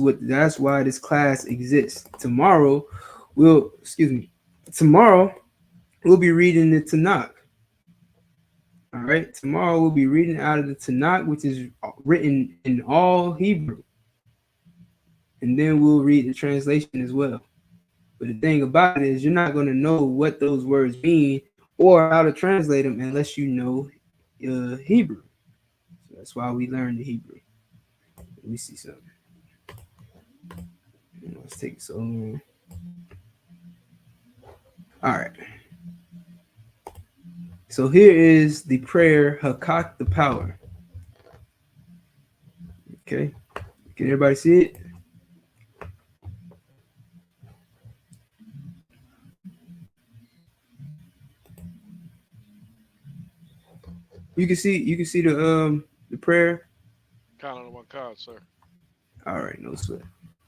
why this class exists. Tomorrow we'll be reading the Tanakh. All right, tomorrow we'll be reading out of the Tanakh, which is written in all Hebrew, and then we'll read the translation as well. But the thing about it is, you're not going to know what those words mean or how to translate them unless you know Hebrew. So that's why we learn the Hebrew. Let me see something. Let's take it so long. All right. So here is the prayer, Hakak the power. Okay. Can everybody see it? You can see the prayer.
Con one con, sir.
All right, no sweat.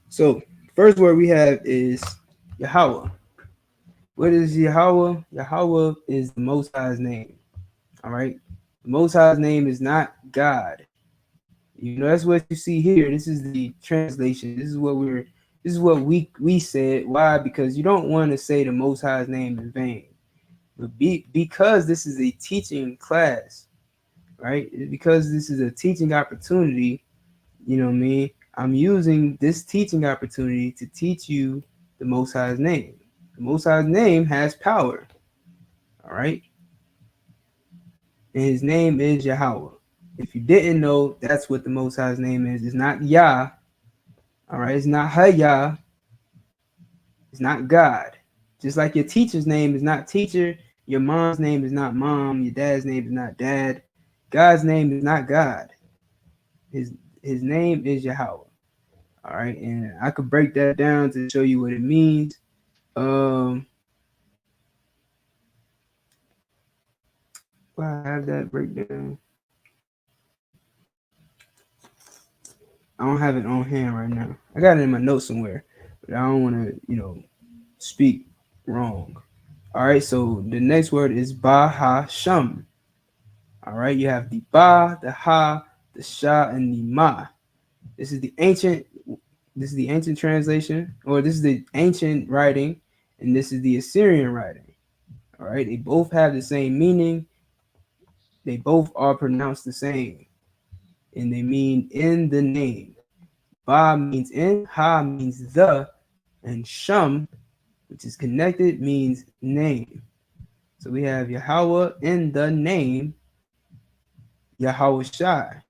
So first word we have is Yahweh. What is Yahweh? Yahweh is the Most High's name. All right. The Most High's name is not God. You know, that's what you see here. This is the translation. This is what we said. Why? Because you don't want to say the Most High's name in vain. But because this is a teaching class, right? Because this is a teaching opportunity, you know what I mean? I'm using this teaching opportunity to teach you the Most High's name. The Most High's name has power. All right. And his name is Yahweh. If you didn't know, that's what the Most High's name is. It's not Yah. All right. It's not Hayah. It's not God. Just like your teacher's name is not teacher, your mom's name is not mom, your dad's name is not dad. God's name is not God. His name is Yahweh. All right. And I could break that down to show you what it means. Well, I have that breakdown. I don't have it on hand right now. I got it in my notes somewhere, but I don't want to, speak wrong. All right, so the next word is Ba-ha-sham. All right, you have the Ba, the Ha, the Sha, and the Ma. This is the ancient translation, or this is the ancient writing, and this is the Assyrian writing. All right, they both have the same meaning. They both are pronounced the same, and they mean in the name. Ba means in, Ha means the, and Shum, which is connected, means name. So we have Yahweh in the name, Yahweh Shai.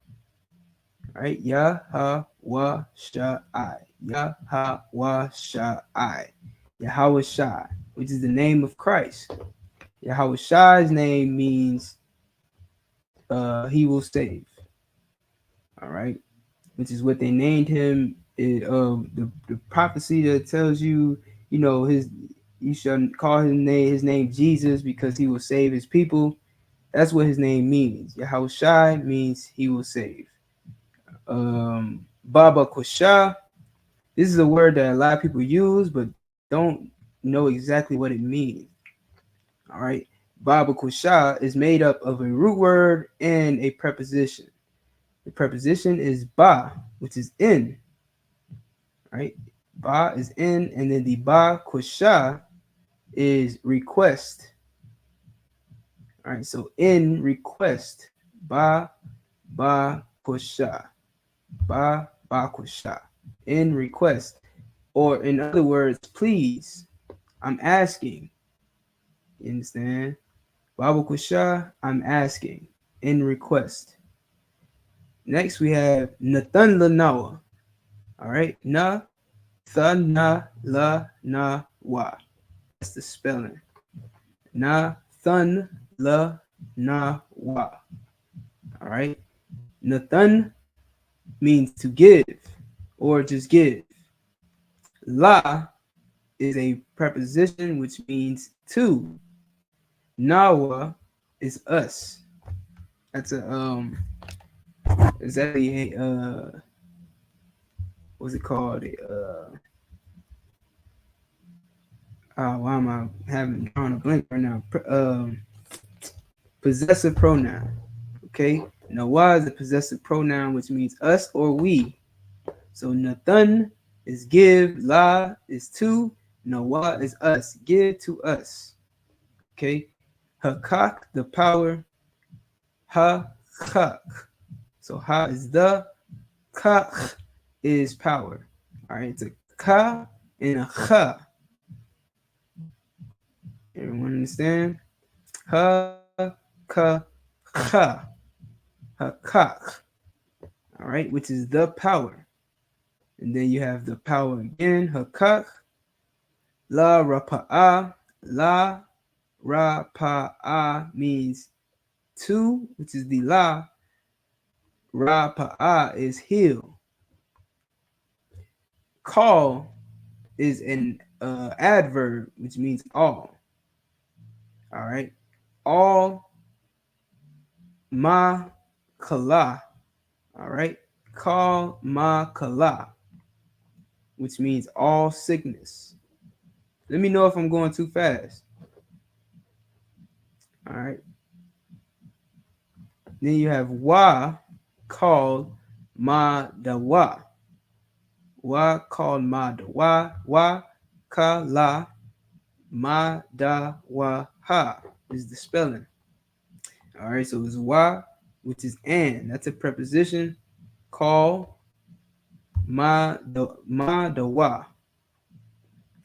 Right? Yahweh Shai. Yahweh Shai. Yahweh Shai, which is the name of Christ. Yahweh Shai's name means he will save. All right, which is what they named him. The prophecy that tells you, you shall call his name Jesus because he will save his people. That's what his name means. Yahweh Shai means he will save. Baba Kosha. This is a word that a lot of people use, but don't know exactly what it means. All right. Baba Kosha is made up of a root word and a preposition. The preposition is ba, which is in. Right? Ba is in, and then the ba Kosha is request. All right. So in request. Ba Kosha. Ba Kosha. In request. Or in other words, please. I'm asking. You understand? Babu Kusha, I'm asking. In request. Next we have Nathan Lanawa. All right. Na, tha, na, la, na, wa. That's the spelling. Na, thun, la, na, wa. All right. Nathan means to give or just give. La is a preposition which means to. Nawa is us. That's exactly a what's it called? Why am I having drawn a blank right now? Possessive pronoun. Okay. Nawa is a possessive pronoun which means us or we. So Nathan is give, la is to, Nawa is us. Give to us. Okay. Hakak, the power. Ha-kak. So ha is the, ka is power. All right, it's a ka and a cha. Everyone understand? Ha, ka, cha. Ha-kak. All right, which is the power. And then you have the power again, hakak. La rapa'a. La rapa'a means to, which is the la. Rapa'a is heal. Call is an adverb, which means all. All right. All ma kala. All right. Call ma kala, which means all sickness. Let me know if I'm going too fast. All right. Then you have wa called ma da wa. Wa called ma da wa. Wa ka la ma da wa ha is the spelling. All right. So it's wa, which is and. That's a preposition. Call ma da wa.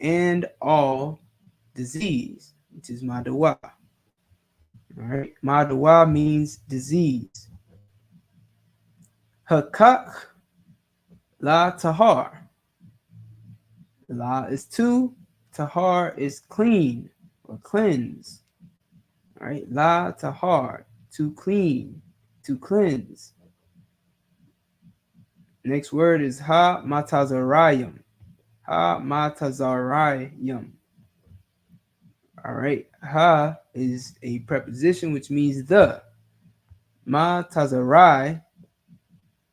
And all disease, which is ma da wa. All right. Ma da wa means disease. Hakak la tahar. La is two, tahar is clean or cleanse. All right, la tahar, to clean, to cleanse. Next word is ha matazarayim. Ha matazarayim. All right, ha is a preposition which means the. Matazarai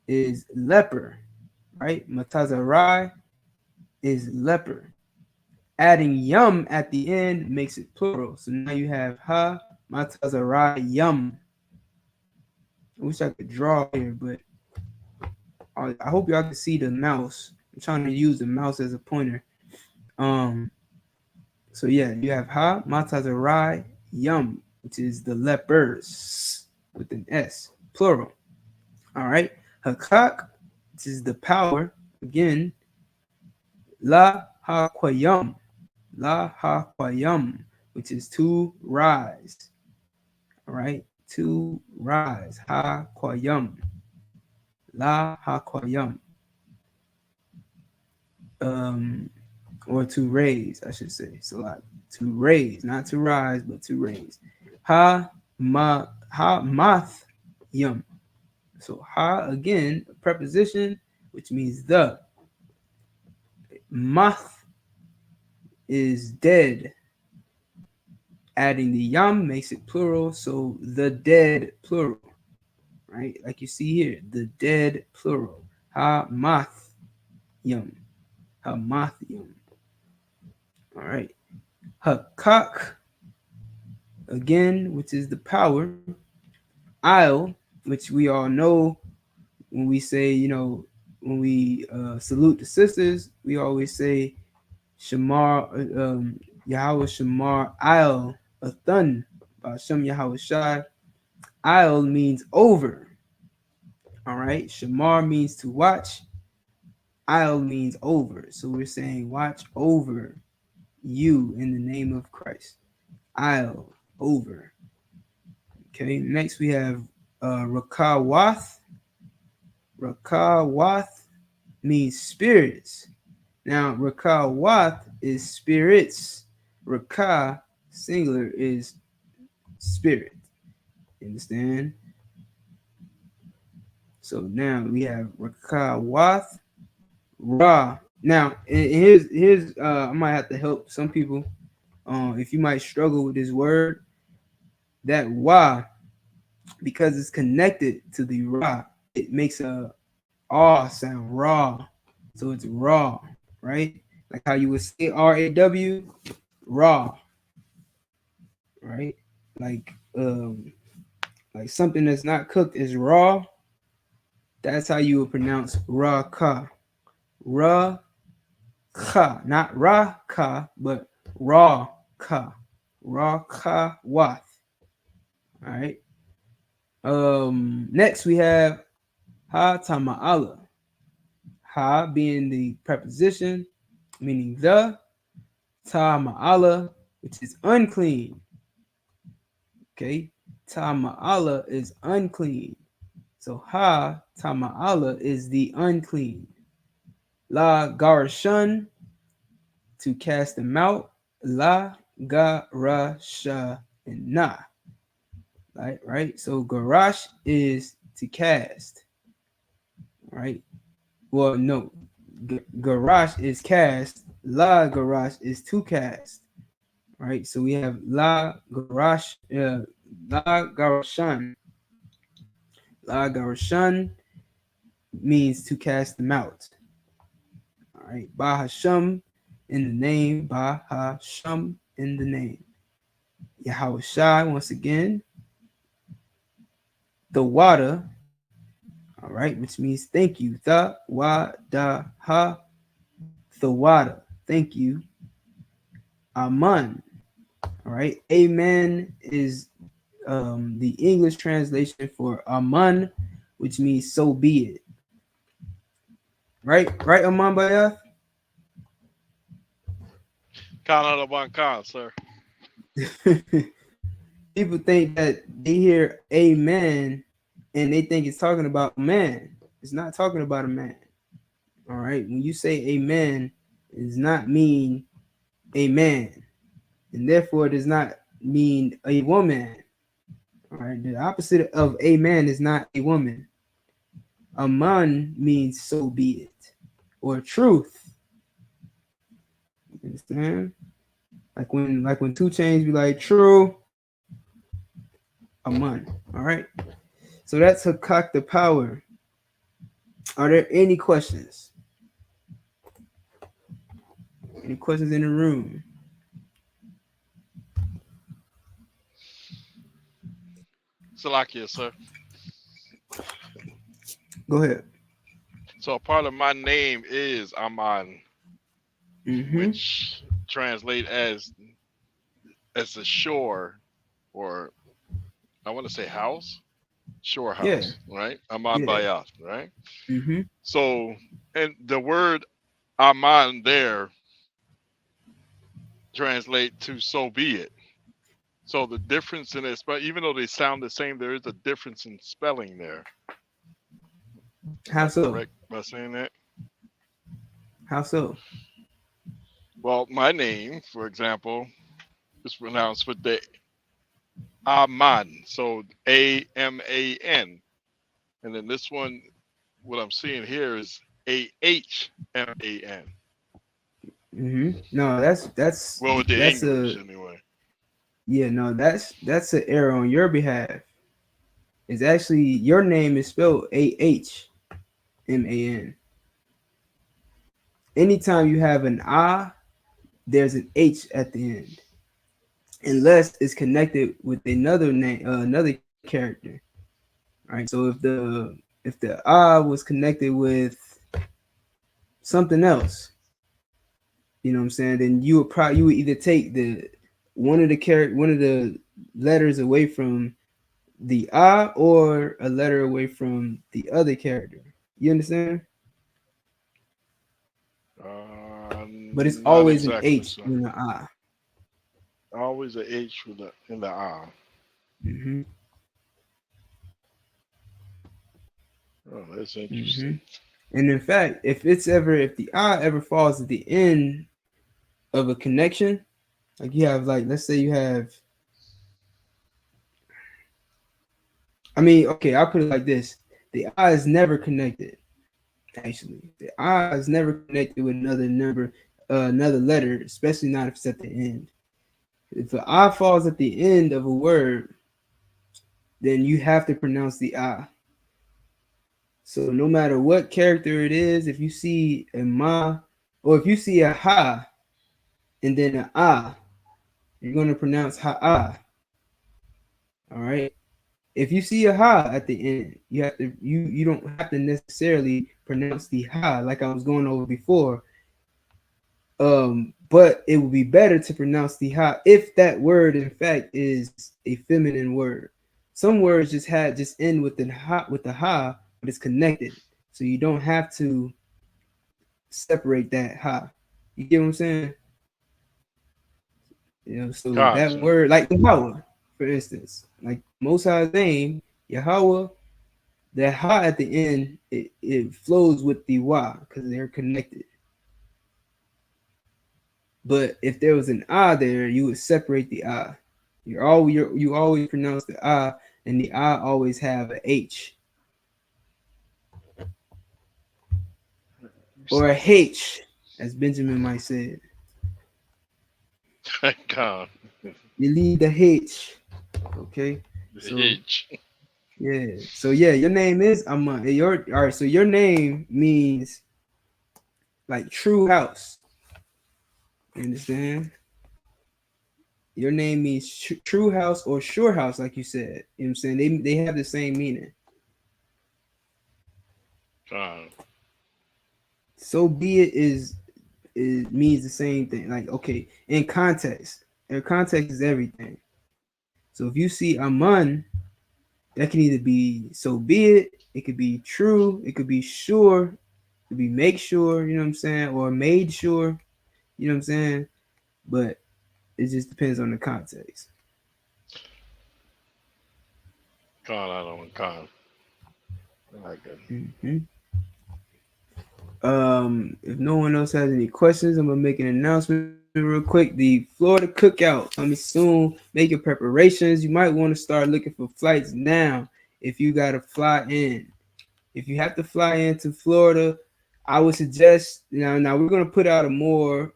is leper, right? Matazarai is leper. Adding yum at the end makes it plural. So now you have ha matazarai yum. I wish I could draw here, but I hope y'all can see the mouse. I'm trying to use the mouse as a pointer. So yeah, you have ha matazarai yum, which is the lepers with an S, plural. All right. Hakak, which is the power. Again, la ha quayum. La ha quayum, which is to rise. All right. To rise. Ha quayum. La ha quayum. Or to raise, I should say. So like to raise, not to rise, but to raise. Ha math yum. So ha again, a preposition, which means the. Math is dead. Adding the yam makes it plural, so the dead plural. Right? Like you see here, the dead plural. Ha math yum. Ha math yum. All right. Hakak, again, which is the power. I'll, which we all know when we say, when we salute the sisters, we always say Shamar, Yahweh Shamar I'll Athun, Shem Yahweh Shai. I'll means over. All right. Shamar means to watch. I'll means over. So we're saying watch over you in the name of Christ. I'll over. Okay. Next we have Rakawath. Rakawath means spirits. Now, Rakawath is spirits. Raka, singular, is spirit. Understand? So now we have Rakawath. Ra. Now, here's I might have to help some people. If you might struggle with this word, that wa, because it's connected to the ra, it makes a ah sound, raw. So it's raw, right? Like how you would say R-A-W, raw, right? Like something that's not cooked is raw. That's how you would pronounce ra-ka. Ra-ka, not ra-ka, but ra-ka. Ra-ka-wath. All right. Next we have ha-tama'ala. Ha being the preposition, meaning the. Ta-ma'ala, which is unclean. Okay. Ta-ma'ala is unclean. So ha, ta-ma'ala is the unclean. La garashun, to cast them out. La garasha and na. Right? So garash is to cast. Right? Well, no. Garash is cast. La garash is to cast. Right? So we have la garash, la garashan. La garashan means to cast them out. All right. Bahasham in the name, Ba-ha-sham, in the name. Yahweh Shai, once again, the water, all right, which means thank you. The wa da ha, the water, thank you. Aman, all right. Amen is the English translation for Aman, which means so be it. Right, Aman Bayath?
Count out of one count, sir.
People think that they hear amen and they think it's talking about a man. It's not talking about a man. All right. When you say amen, it does not mean a man. And therefore it does not mean a woman. All right. The opposite of a man is not a woman. A man means so be it, or truth. You understand? Like when 2 Chainz be like true, a man. All right. So that's Hakak the power. Are there any questions? Any questions in the room?
Salakia, sir.
Go ahead.
So a part of my name is Aman, which translate as a shore, or I want to say house, shore house, right? Aman Bayat, right? So, and the word Aman there translate to so be it. So the difference in it, but even though they sound the same, there is a difference in spelling there.
How so?
Correct by saying that?
How so?
Well, my name, for example, is pronounced with the Aman, so A-M-A-N. And then this one, what I'm seeing here is A-H-M-A-N.
No, that's
well, with the
that's
English anyway.
Yeah, no, that's an error on your behalf. It's actually your name is spelled A-H-M-A-N. Anytime you have an I, there's an H at the end, unless it's connected with another name, another character. All right. So if the I was connected with something else, you know what I'm saying, then you would either take one of the letters away from the I or a letter away from the other character. You understand? But it's always exactly, an H in the I.
Always an H in the I. Oh, that's interesting.
And in fact, if the I ever falls at the end of a connection, like you have, like, let's say you have, okay, I'll put it like this. The I is never connected. Actually, the I is never connected with another number, another letter, especially not if it's at the end. If the I falls at the end of a word, then you have to pronounce the I. So no matter what character it is, if you see a ma, or if you see a ha, and then an I, you're going to pronounce ha-ah. All right. If you see a ha at the end, you don't have to necessarily pronounce the ha like I was going over before. But it would be better to pronounce the ha if that word in fact is a feminine word. Some words just end with the ha, but it's connected, so you don't have to separate that ha. You get what I'm saying? You know, so
gotcha.
That word, like Yahweh, for instance, like Most High's name, Yahweh, that ha at the end, it flows with the wa because they're connected. But if there was an I there, you would separate the I. You always pronounce the I, and the I always have a H or a H, as Benjamin might say.
God.
You leave the H, okay?
So, H.
Yeah. So yeah, your name is Aman. All right. So your name means like true house. You understand? Your name means true house or sure house, like you said. You know what I'm saying? They have the same meaning. So be it means the same thing. Like, okay, in context. And context is everything. So if you see Aman, that can either be so be it could be true, it could be sure, it could be make sure, you know what I'm saying, or made sure, you know what I'm saying? But it just depends on the context.
Con.
Mm-hmm. If no one else has any questions, I'm gonna make an announcement real quick. The Florida cookout coming soon. Make your preparations. You might want to start looking for flights now if you gotta fly in. If you have to fly into Florida, I would suggest now we're gonna put out more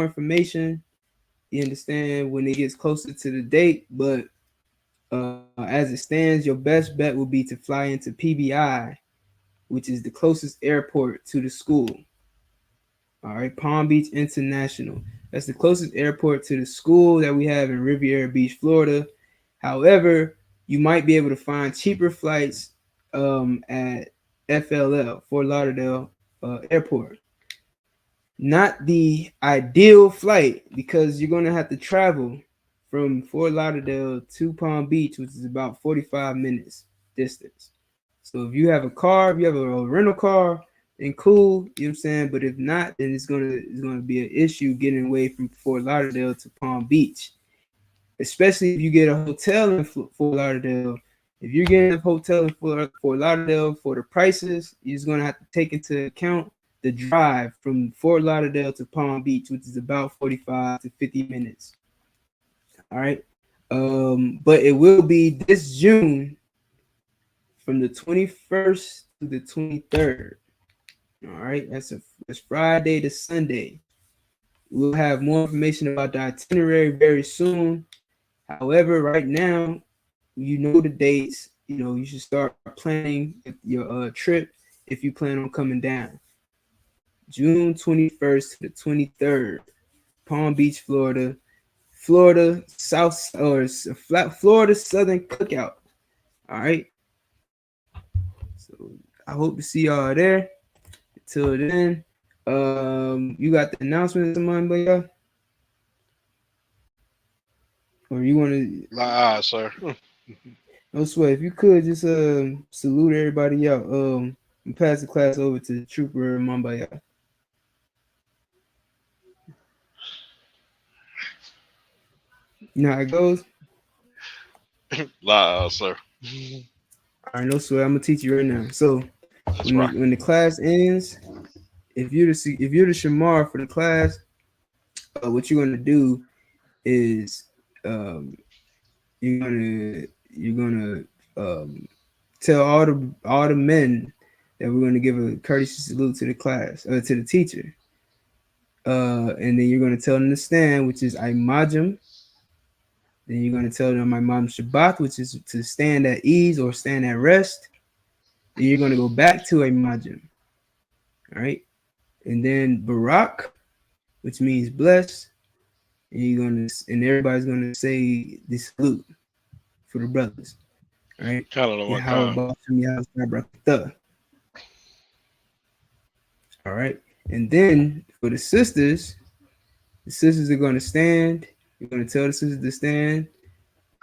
information. You understand, when it gets closer to the date, but as it stands, your best bet would be to fly into PBI, which is the closest airport to the school. All right, Palm Beach International. That's the closest airport to the school that we have in Riviera Beach, Florida. However, you might be able to find cheaper flights at FLL, Fort Lauderdale Airport. Not the ideal flight because you're going to have to travel from Fort Lauderdale to Palm Beach, which is about 45 minutes distance. So if you have a car, if you have a rental car, then cool, you know what I'm saying? But if not, then it's gonna be an issue getting away from Fort Lauderdale to Palm Beach. Especially if you get a hotel in Fort Lauderdale. If you're getting a hotel in Fort Lauderdale for the prices, you're just gonna have to take into account the drive from Fort Lauderdale to Palm Beach, which is about 45 to 50 minutes. All right. But it will be this June from the 21st to the 23rd. All right. That's Friday to Sunday. We'll have more information about the itinerary very soon. However, right now, you know the dates. You know, you should start planning your trip if you plan on coming down. June 21st to the 23rd, Palm Beach, Florida. Florida Southern Cookout. All right. So I hope to see y'all there. Until then, you got the announcements, Amanda? Or you want to?
Sir.
No sweat. If you could just salute everybody out. And pass the class over to Trooper Mambaya. You know how it goes?
Sir.
All right, no sweat. I'm gonna teach you right now. So when the class ends, if you're the shamar for the class, what you're gonna do is you're gonna tell all the men that we're gonna give a courtesy salute to the class to the teacher. And then you're gonna tell them to stand, which is Imajim. Then you're gonna tell them Imam Shabbat, which is to stand at ease or stand at rest. Then you're gonna go back to Imajim. All right. And then Barak, which means bless, and everybody's gonna say the salute for the brothers. All right. How about all right. And then for the sisters are gonna stand. You're gonna tell the sisters to stand,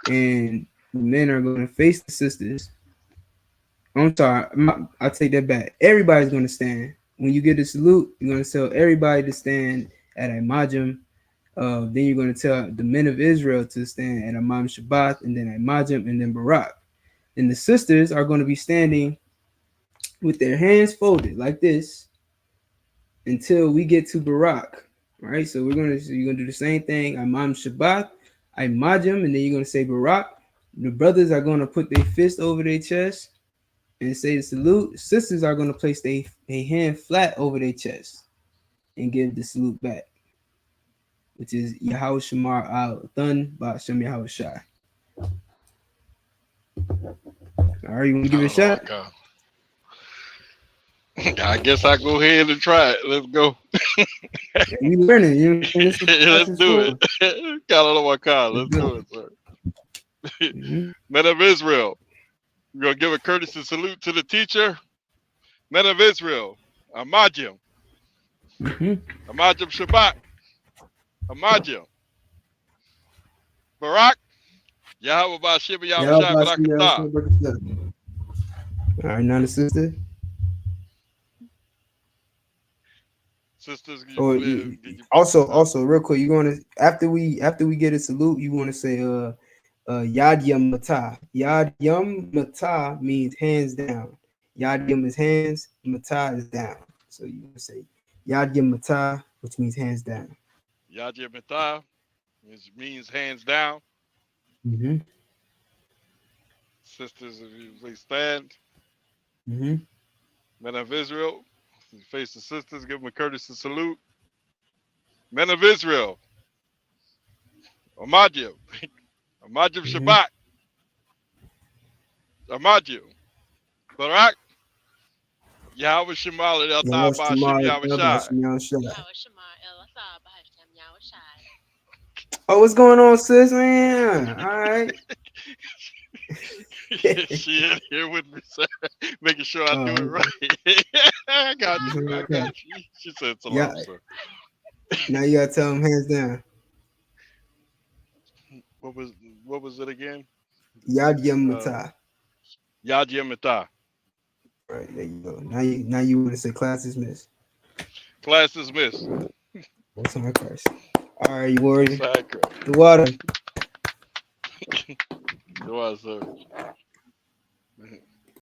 and the men are gonna face the sisters. I'm sorry, I take that back. Everybody's gonna stand. When you get the salute, you're gonna tell everybody to stand at Imajim. Then you're gonna tell the men of Israel to stand at Imam Shabbat, and then Imajim, and then Barak. And the sisters are gonna be standing with their hands folded like this until we get to Barak. All right, so you're gonna do the same thing. Imam Shabbat, Imajim, and then you're gonna say Barak. The brothers are gonna put their fist over their chest and say the salute. Sisters are going to place their hand flat over their chest and give the salute back, which is Yahweh Shamar al Thun Ba'Shem Yahweh Shai. All right, you want to give it a shot?
I guess I go ahead and try it. Let's go.
We learning. You know, this is what
Let's
class is
do
for.
it. Got on my car.
Let's
Let's do
go.
it, sir.
Mhm.
Men of Israel, we're gonna give a courtesy salute to the teacher. Men of Israel, Amajim,
Mhm.
Amajim Shabbat, Amajim, Barak, Yahweh Bashim
Yeah,
Yahushai Barakatah.
all right, now the sister.
Sisters,
Or also, real quick, you gonna after we get a salute, you want to say Yad Yam Matah. Yad Yam Matah means hands down. Yad Yam is hands, Matah is down. So you want to say Yad Yam Matah, which means hands down.
Yajim Matah, which means hands down.
Mm-hmm.
Sisters, if you please stand.
Mm-hmm.
Men of Israel, face the sisters, give them a courtesy salute. Men of Israel, Amajim, Amajim
Mm-hmm.
Shabbat, Amajim, Barak, Yahweh Shemal El
Yahweh
Taba Hashem
Shema,
Yahweh
Yahweh
Shai.
Shema, Shema. Oh, what's going on, sis, man? All right.
She in here with me, sir, making sure I do it
Okay.
right. I got you. I
Okay.
got you. She said salam,
Yeah.
sir.
Now you gotta tell them hands down.
What was it again?
Yad Yam Matah.
Yajim Matah.
Right, there you go. Now you want to say class dismissed.
Class dismissed.
What's on my Christ? All right, you worried?
Sacred.
The water.
It was, sir.